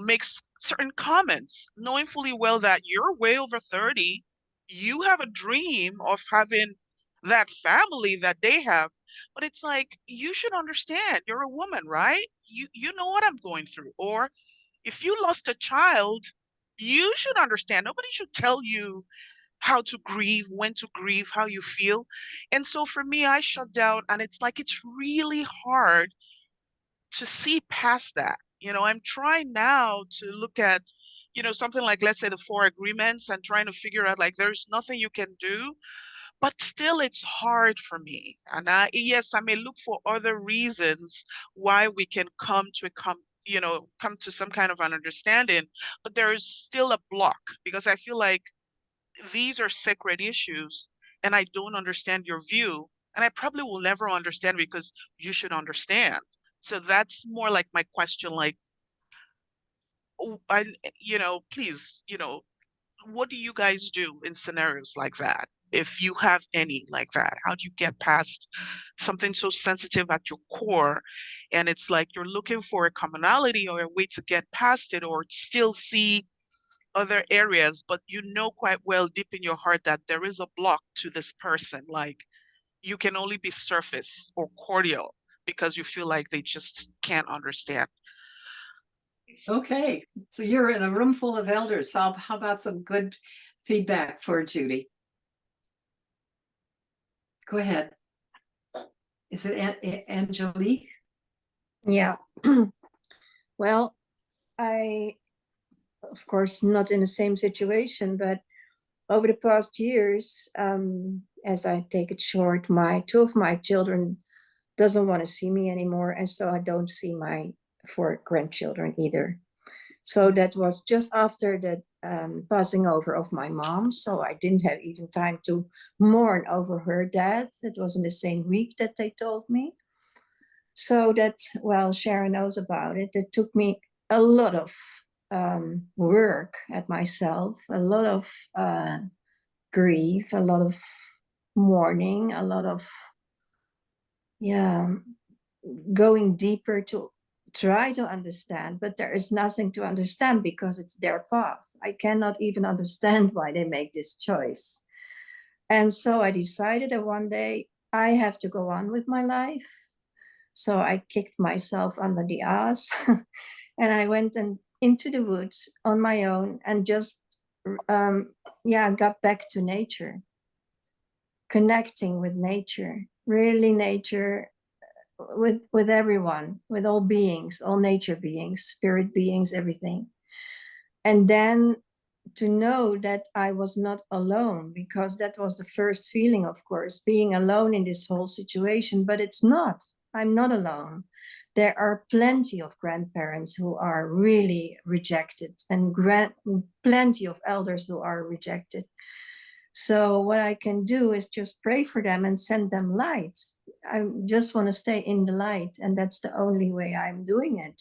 makes certain comments, knowing fully well that you're way over 30, you have a dream of having that family that they have, but it's like, you should understand, you're a woman, right? You know what I'm going through. Or if you lost a child, you should understand. Nobody should tell you how to grieve, when to grieve, how you feel. And so for me, I shut down, and it's like, it's really hard to see past that. I'm trying now to look at, something like, let's say, the 4 agreements, and trying to figure out, like, there's nothing you can do, but still it's hard for me. And yes, I may look for other reasons why we can come to some kind of an understanding, but there is still a block, because I feel like these are sacred issues, and I don't understand your view, and I probably will never understand, because you should understand. So that's more like my question, like, oh, please, what do you guys do in scenarios like that? If you have any like that, how do you get past something so sensitive at your core? And it's like you're looking for a commonality or a way to get past it, or still see other areas, but you know quite well deep in your heart that there is a block to this person. Like, you can only be surface or cordial because you feel like they just can't understand. Okay, so you're in a room full of elders. So how about some good feedback for Judy? Go ahead. Is it Angelique? Yeah. Well, I, of course, not in the same situation, but over the past years, as I take it short, two of my children doesn't want to see me anymore, and so I don't see my 4 grandchildren either. So that was just after the passing over of my mom, so I didn't have even time to mourn over her death. It was in the same week that they told me. So that, well, Sharon knows about it. It took me a lot of work at myself, a lot of grief, a lot of mourning, a lot of, going deeper to try to understand, but there is nothing to understand because it's their path. I cannot even understand why they make this choice. And so I decided that one day I have to go on with my life. So I kicked myself under the ass and I went into the woods on my own and just, got back to nature, connecting with nature, really nature, with everyone, with all beings, all nature beings, spirit beings, everything. And then to know that I was not alone, because that was the first feeling, of course, being alone in this whole situation, but it's not. I'm not alone. there are plenty of grandparents who are really rejected, and plenty of elders who are rejected. So what I can do is just pray for them and send them light. I just want to stay in the light, and that's the only way I'm doing it.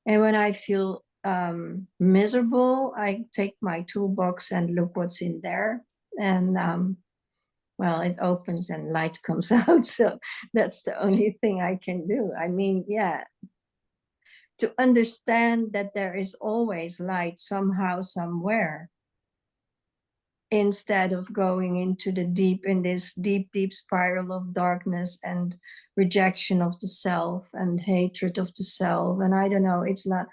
And when I feel miserable, I take my toolbox and look what's in there, and well, it opens and light comes out. So that's the only thing I can do. I mean, yeah, to understand that there is always light somehow, somewhere, instead of going into this deep spiral of darkness and rejection of the self and hatred of the self. And I don't know, it's not,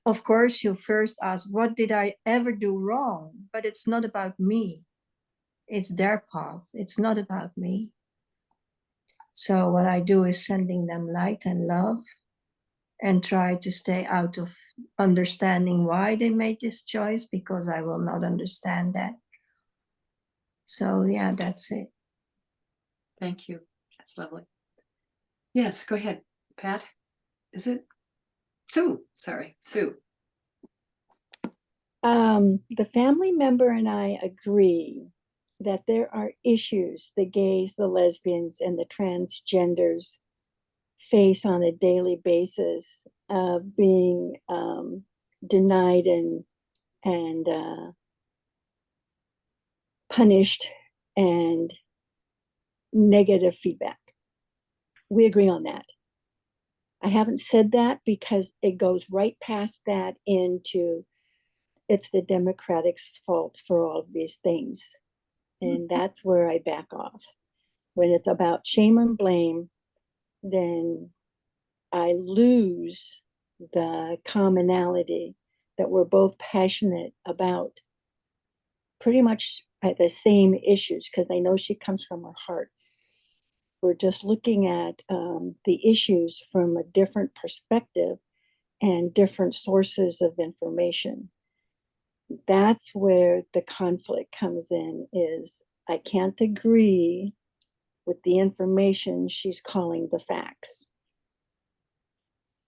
of course, you first ask, what did I ever do wrong? But it's not about me. It's their path. It's not about me. So what I do is sending them light and love, and try to stay out of understanding why they made this choice, because I will not understand that. So yeah, that's it. Thank you. That's lovely. Yes, go ahead, Pat. Is it? Sue, sorry, Sue. The family member and I agree that there are issues the gays, the lesbians, and the transgenders face on a daily basis of being denied and punished and negative feedback. We agree on that. I haven't said that because it goes right past that into it's the Democratic's fault for all of these things. And that's where I back off. When it's about shame and blame, then I lose the commonality that we're both passionate about pretty much at the same issues, because I know she comes from her heart. We're just looking at the issues from a different perspective and different sources of information. That's where the conflict comes in, is I can't agree with the information she's calling the facts.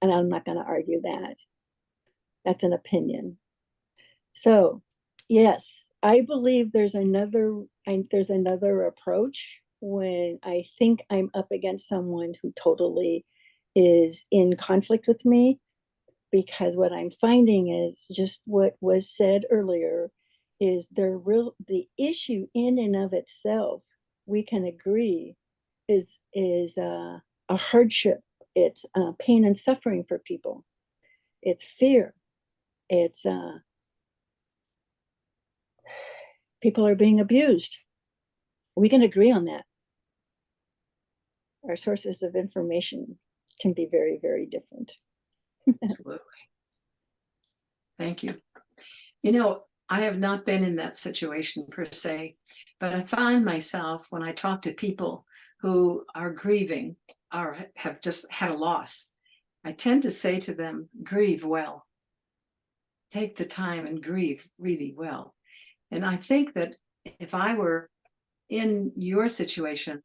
And I'm not going to argue that. That's an opinion. So, yes, I believe there's another approach when I think I'm up against someone who totally is in conflict with me, because what I'm finding is just what was said earlier, is the issue in and of itself, we can agree is a hardship. It's pain and suffering for people. It's fear. It's people are being abused. We can agree on that. Our sources of information can be very, very different. Absolutely. Thank you. You know, I have not been in that situation per se, but I find myself when I talk to people who are grieving or have just had a loss, I tend to say to them, grieve well. Take the time and grieve really well. And I think that if I were in your situation,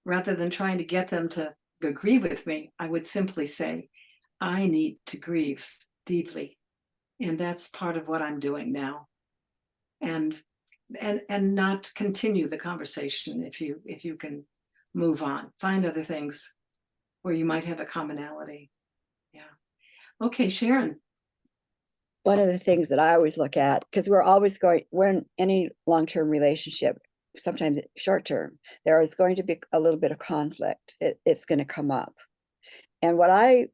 rather than trying to get them to agree with me, I would simply say, I need to grieve deeply. And that's part of what I'm doing now. And not continue the conversation if you can move on. Find other things where you might have a commonality. Yeah. Okay, Sharon. One of the things that I always look at, because we're in any long-term relationship, sometimes short-term, there is going to be a little bit of conflict. It's going to come up. And what I,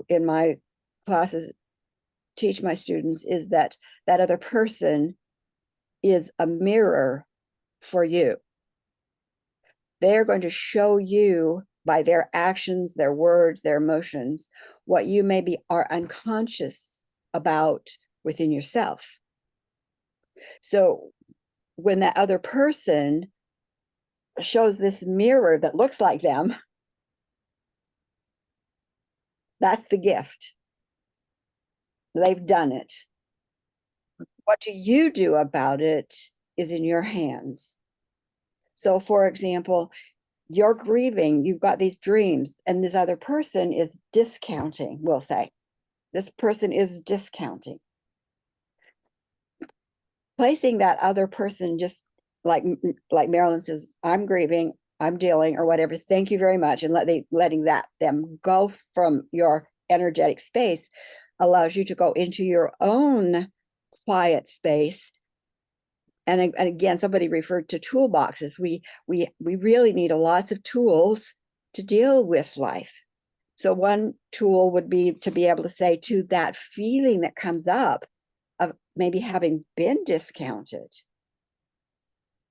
in my classes, teach my students is that other person is a mirror for you. They're going to show you by their actions, their words, their emotions, what you maybe are unconscious about within yourself. So when that other person shows this mirror that looks like them, that's the gift. They've done it. What do you do about it is in your hands. So, for example, you're grieving, you've got these dreams, and this other person is discounting, we'll say. This person is discounting. Placing that other person, just like Marilyn says, I'm grieving, I'm dealing, or whatever, thank you very much, and letting them go from your energetic space allows you to go into your own quiet space. And again, somebody referred to toolboxes. We really need lots of tools to deal with life. So one tool would be to be able to say to that feeling that comes up of maybe having been discounted,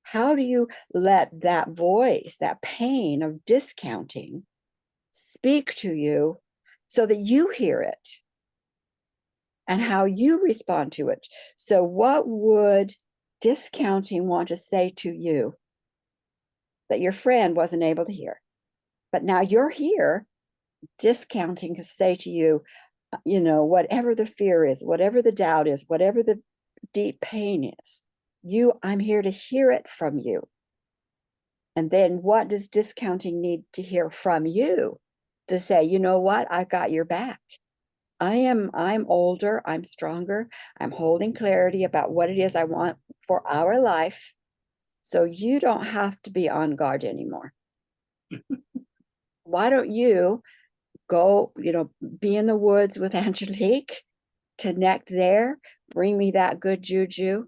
how do you let that voice, that pain of discounting, speak to you so that you hear it and how you respond to it? So what would discounting want to say to you that your friend wasn't able to hear? But now you're here, discounting to say to you, you know, whatever the fear is, whatever the doubt is, whatever the deep pain is, I'm here to hear it from you. And then what does discounting need to hear from you to say, you know what, I've got your back. I'm older, I'm stronger, I'm holding clarity about what it is I want for our life. So you don't have to be on guard anymore. Why don't you go, you know, be in the woods with Angelique, connect there, bring me that good juju,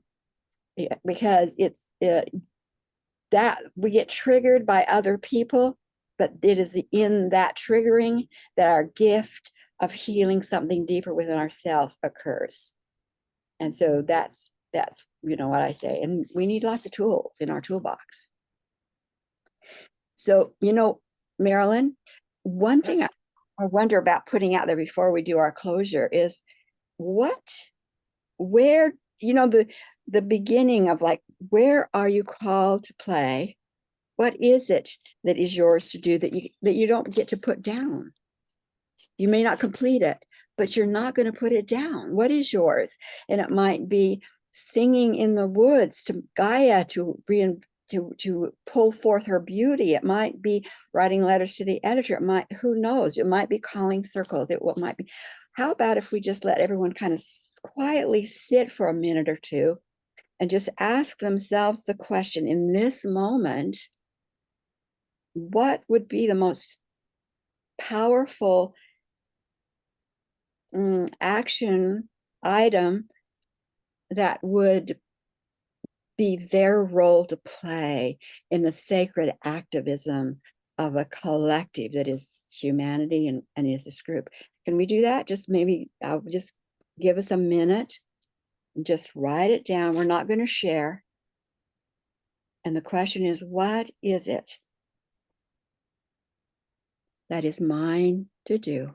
because it's that we get triggered by other people, but it is in that triggering that our gift of healing something deeper within ourselves occurs. And so that's you know what I say, and we need lots of tools in our toolbox. So, you know, Marilyn, one thing I wonder about putting out there before we do our closure is where, you know, the beginning of like, where are you called to play? What is it that is yours to do that you don't get to put down? You may not complete it, but you're not going to put it down. What is yours? And it might be singing in the woods to Gaia to pull forth her beauty. It might be writing letters to the editor. It might, who knows? It might be calling circles. It might be. How about if we just let everyone kind of quietly sit for a minute or two and just ask themselves the question in this moment, what would be the most powerful action item that would be their role to play in the sacred activism of a collective that is humanity and is this group? Can we do that? Just maybe just give us a minute, just write it down. We're not going to share. And the question is, what is it that is mine to do?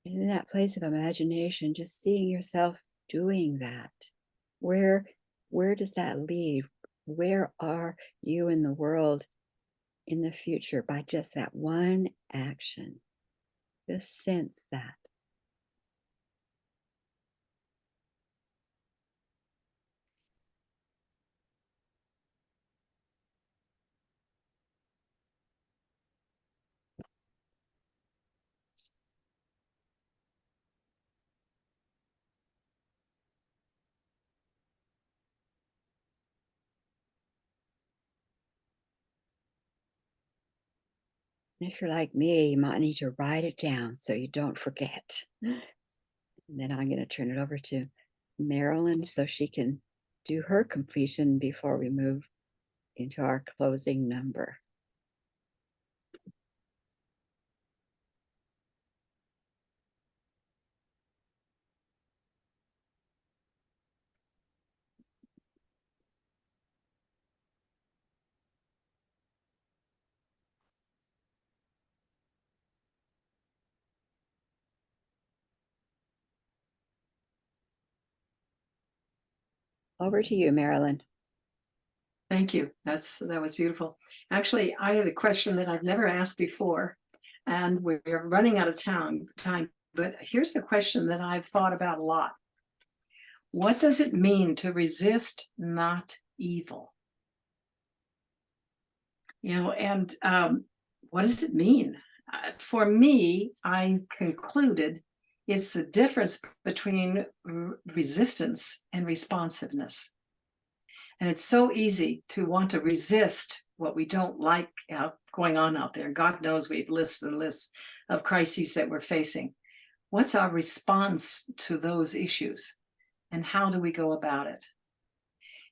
In that place of imagination, just seeing yourself doing that, where does that leave? Where are you in the world in the future by just that one action? Just sense that. And if you're like me, you might need to write it down so you don't forget. And then I'm going to turn it over to Marilyn so she can do her completion before we move into our closing number. Over to you, Marilyn. Thank you. That was beautiful. Actually, I had a question that I've never asked before, and we're running out of time, but here's the question that I've thought about a lot. What does it mean to resist not evil? You know, and what does it mean? For me, I concluded it's the difference between resistance and responsiveness. And it's so easy to want to resist what we don't like going on out there. God knows we have lists and lists of crises that we're facing. What's our response to those issues? And how do we go about it?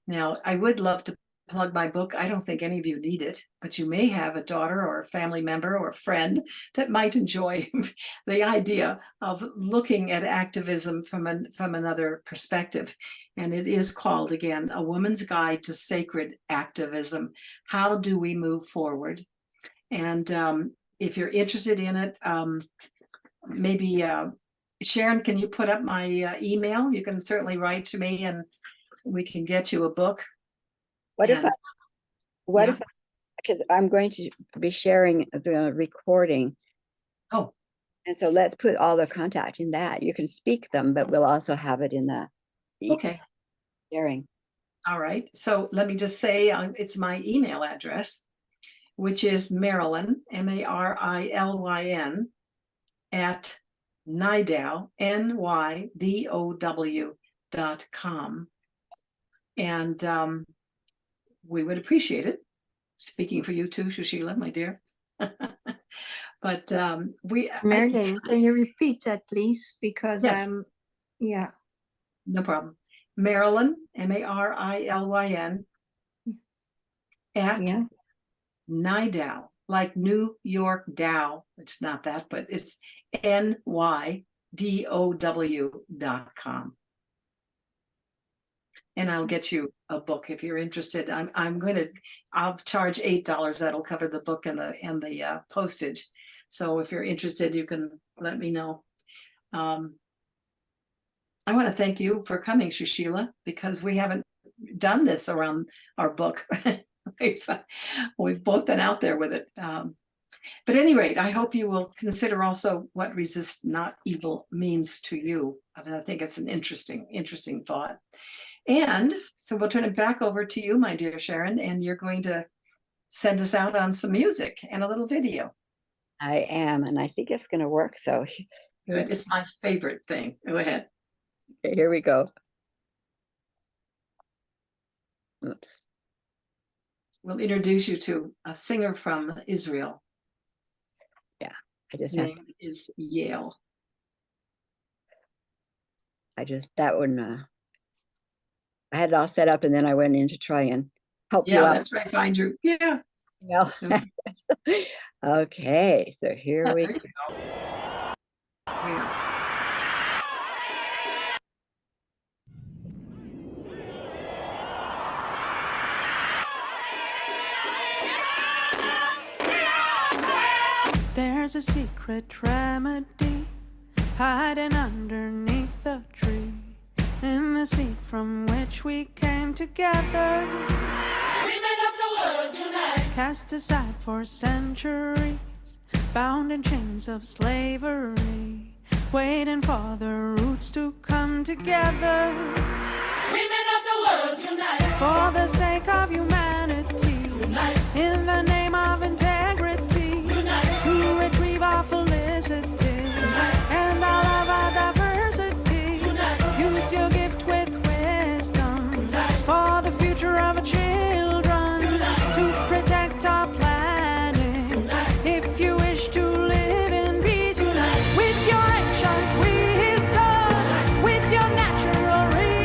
Now, I would love to plug my book. I don't think any of you need it, but you may have a daughter or a family member or a friend that might enjoy the idea of looking at activism from another perspective. And it is called, again, A Woman's Guide to Sacred Activism. How do we move forward? And if you're interested in it, maybe Sharon, can you put up my email? You can certainly write to me and we can get you a book. Because I'm going to be sharing the recording. Oh. And so let's put all the contact in that. You can speak them, but we'll also have it in the sharing. All right. So let me just say it's my email address, which is Marilyn, Marilyn, at Nydow, NYDOW.com. And we would appreciate it. Speaking for you too, Shushila, my dear. But Marilyn, can you repeat that, please? Because yes. Yeah. No problem. Marilyn, Marilyn, at Nydow, like New York Dow. It's not that, but it's NYDOW.com. And I'll get you a book if you're interested. I'll charge $8. That'll cover the book and the postage. So if you're interested, you can let me know. I want to thank you for coming, Shushila, because we haven't done this around our book. We've both been out there with it. But at any rate, I hope you will consider also what resist not evil means to you. I think it's an interesting thought. And so we'll turn it back over to you, my dear Sharon, and you're going to send us out on some music and a little video. I am, and I think it's going to work. So it's my favorite thing. Go ahead. Okay, here we go. Oops. We'll introduce you to a singer from Israel. Yeah, his name is Yale. That one. I had it all set up and then I went in to try and help you out. Yeah, that's right. Find you. Yeah. Well, okay, so here we go. Yeah. There's a secret remedy hiding underneath the tree, in the seed from which we came together. Women of the world unite. Cast aside for centuries, bound in chains of slavery, waiting for the roots to come together. Women of the world unite. For the sake of humanity, unite. In the name of integrity, unite. To retrieve our felicity, unite. And all of our diversity, unite. Use your gift with wisdom, unite. For the future of our children, unite. To protect our planet, unite. If you wish to live in peace, unite. With your ancient wisdom, unite. With your natural reason.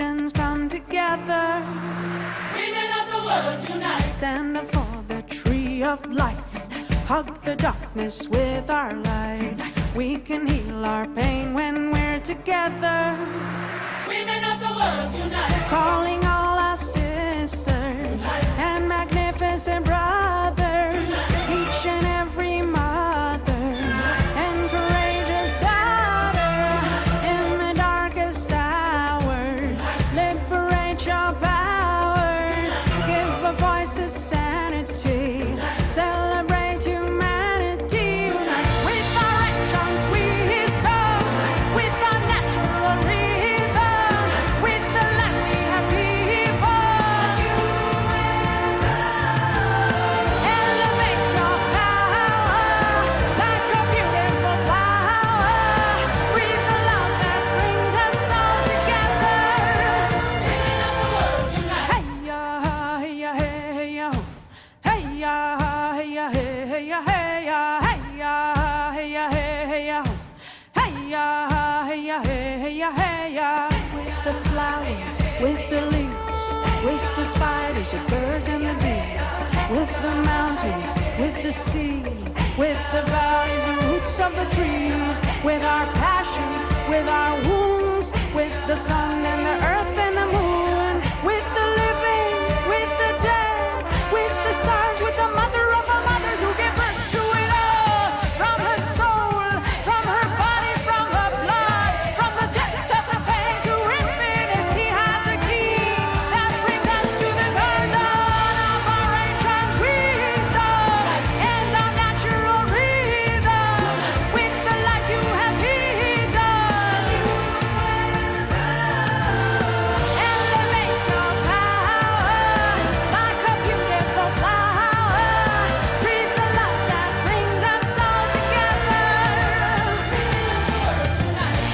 nations come together. Women of the world unite. Stand up for the tree of life. Hug the darkness with our light. We can heal our pain when we're together. Women of the world unite. Calling all our sisters and magnificent brothers, each and every mother and courageous daughter. In the darkest hours, liberate your powers. Give a voice to sanity. Celebrate humanity. Unite with our ancient wisdom, with our natural rhythm, with the life we have given. Elevate your power like a beautiful flower. Breathe the love that brings us all together. Women of the world unite. Hey ya, hey ya, hey ya, hey ya, hey ya, hey ya, hey ya, hey ya, hey ya, hey ya, hey ya, hey ya, hey ya, hey ya. With the flowers, with the leaves, with the spiders, the birds and the bees, with the mountains, with the sea, with the valleys, the roots of the trees, with our passion, with our wounds, with the sun and the earth and the moon, with the living, with the dead, with the stars, with the mother of our mothers who gave birth to it all. From her soul, from her body, from her blood, from the depth of the pain to infinity has a key that brings us to the garden of our ancient wisdom and our natural rhythm. With the light you have hidden, elevate your power like a beautiful flower. Breathe the love that brings us all together.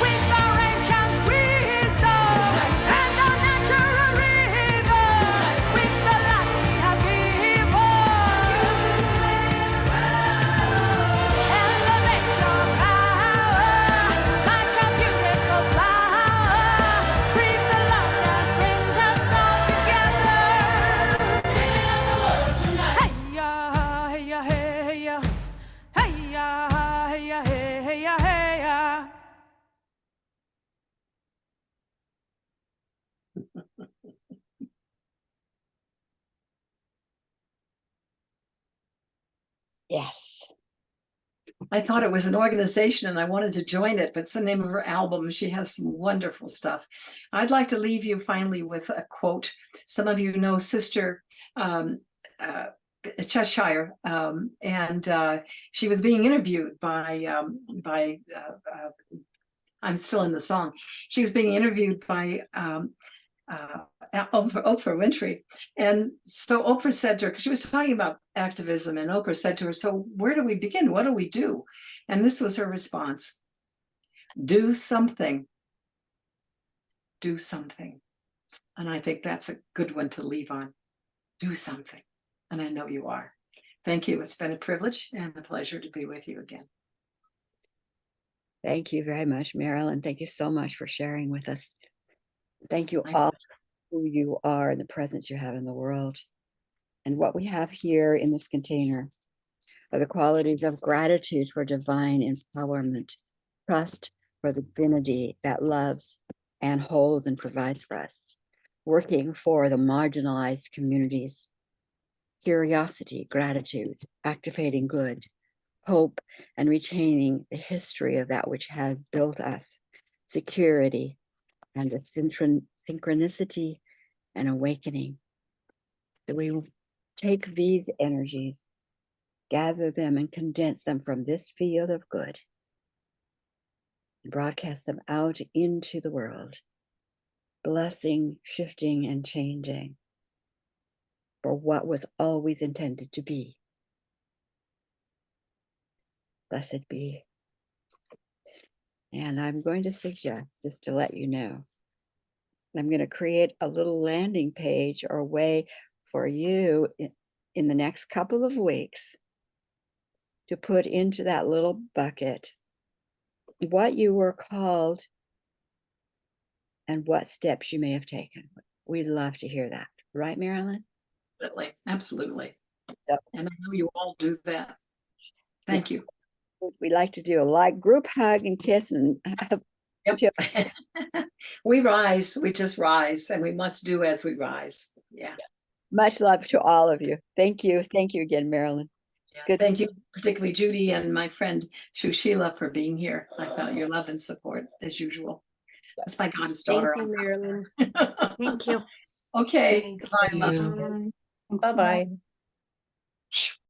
With our ancient wisdom and our natural rhythm, with the light we have given. Elevate your power like a beautiful flower. Breathe the love that brings us all together. Hey ya, hey ya, hey ya, hey ya, hey ya, hey ya, hey ya. Yes. I thought it was an organization and I wanted to join it, but it's the name of her album. She has some wonderful stuff. I'd like to leave you finally with a quote. Some of you know Sister Cheshire, and she was being interviewed by I'm still in the song. She was being interviewed by Oprah Winfrey. And so Oprah said to her, because she was talking about activism, and Oprah said to her, so where do we begin? What do we do? And this was her response: do something. Do something. And I think that's a good one to leave on. Do something. And I know you are. Thank you. It's been a privilege and a pleasure to be with you again. Thank you very much, Marilyn. Thank you so much for sharing with us. Thank you My all for who you are and the presence you have in the world. And what we have here in this container are the qualities of gratitude for divine empowerment, trust for the divinity that loves and holds and provides for us, working for the marginalized communities, curiosity, gratitude, activating good, hope, and retaining the history of that which has built us, security, and a synchronicity and awakening. That we will take these energies, gather them, and condense them from this field of good, and broadcast them out into the world, blessing, shifting, and changing for what was always intended to be. Blessed be. And I'm going to suggest, just to let you know, I'm going to create a little landing page or way for you in the next couple of weeks to put into that little bucket what you were called and what steps you may have taken. We'd love to hear that. Right, Marilyn? Absolutely, absolutely. Yep. And I know you all do that. Thank you. We like to do a like group hug and kiss and Yep. We rise, we just rise, and we must do as we rise. Yeah. much love to all of you. Thank you. Thank you again, Marilyn. Yeah. Good. Thank you, particularly Judy and my friend Shushila for being here. I felt your love and support as usual. That's my goddess Thank daughter. you, Marilyn. Thank you. Okay. Thank Goodbye, loves. you. Thanks, Bye-bye.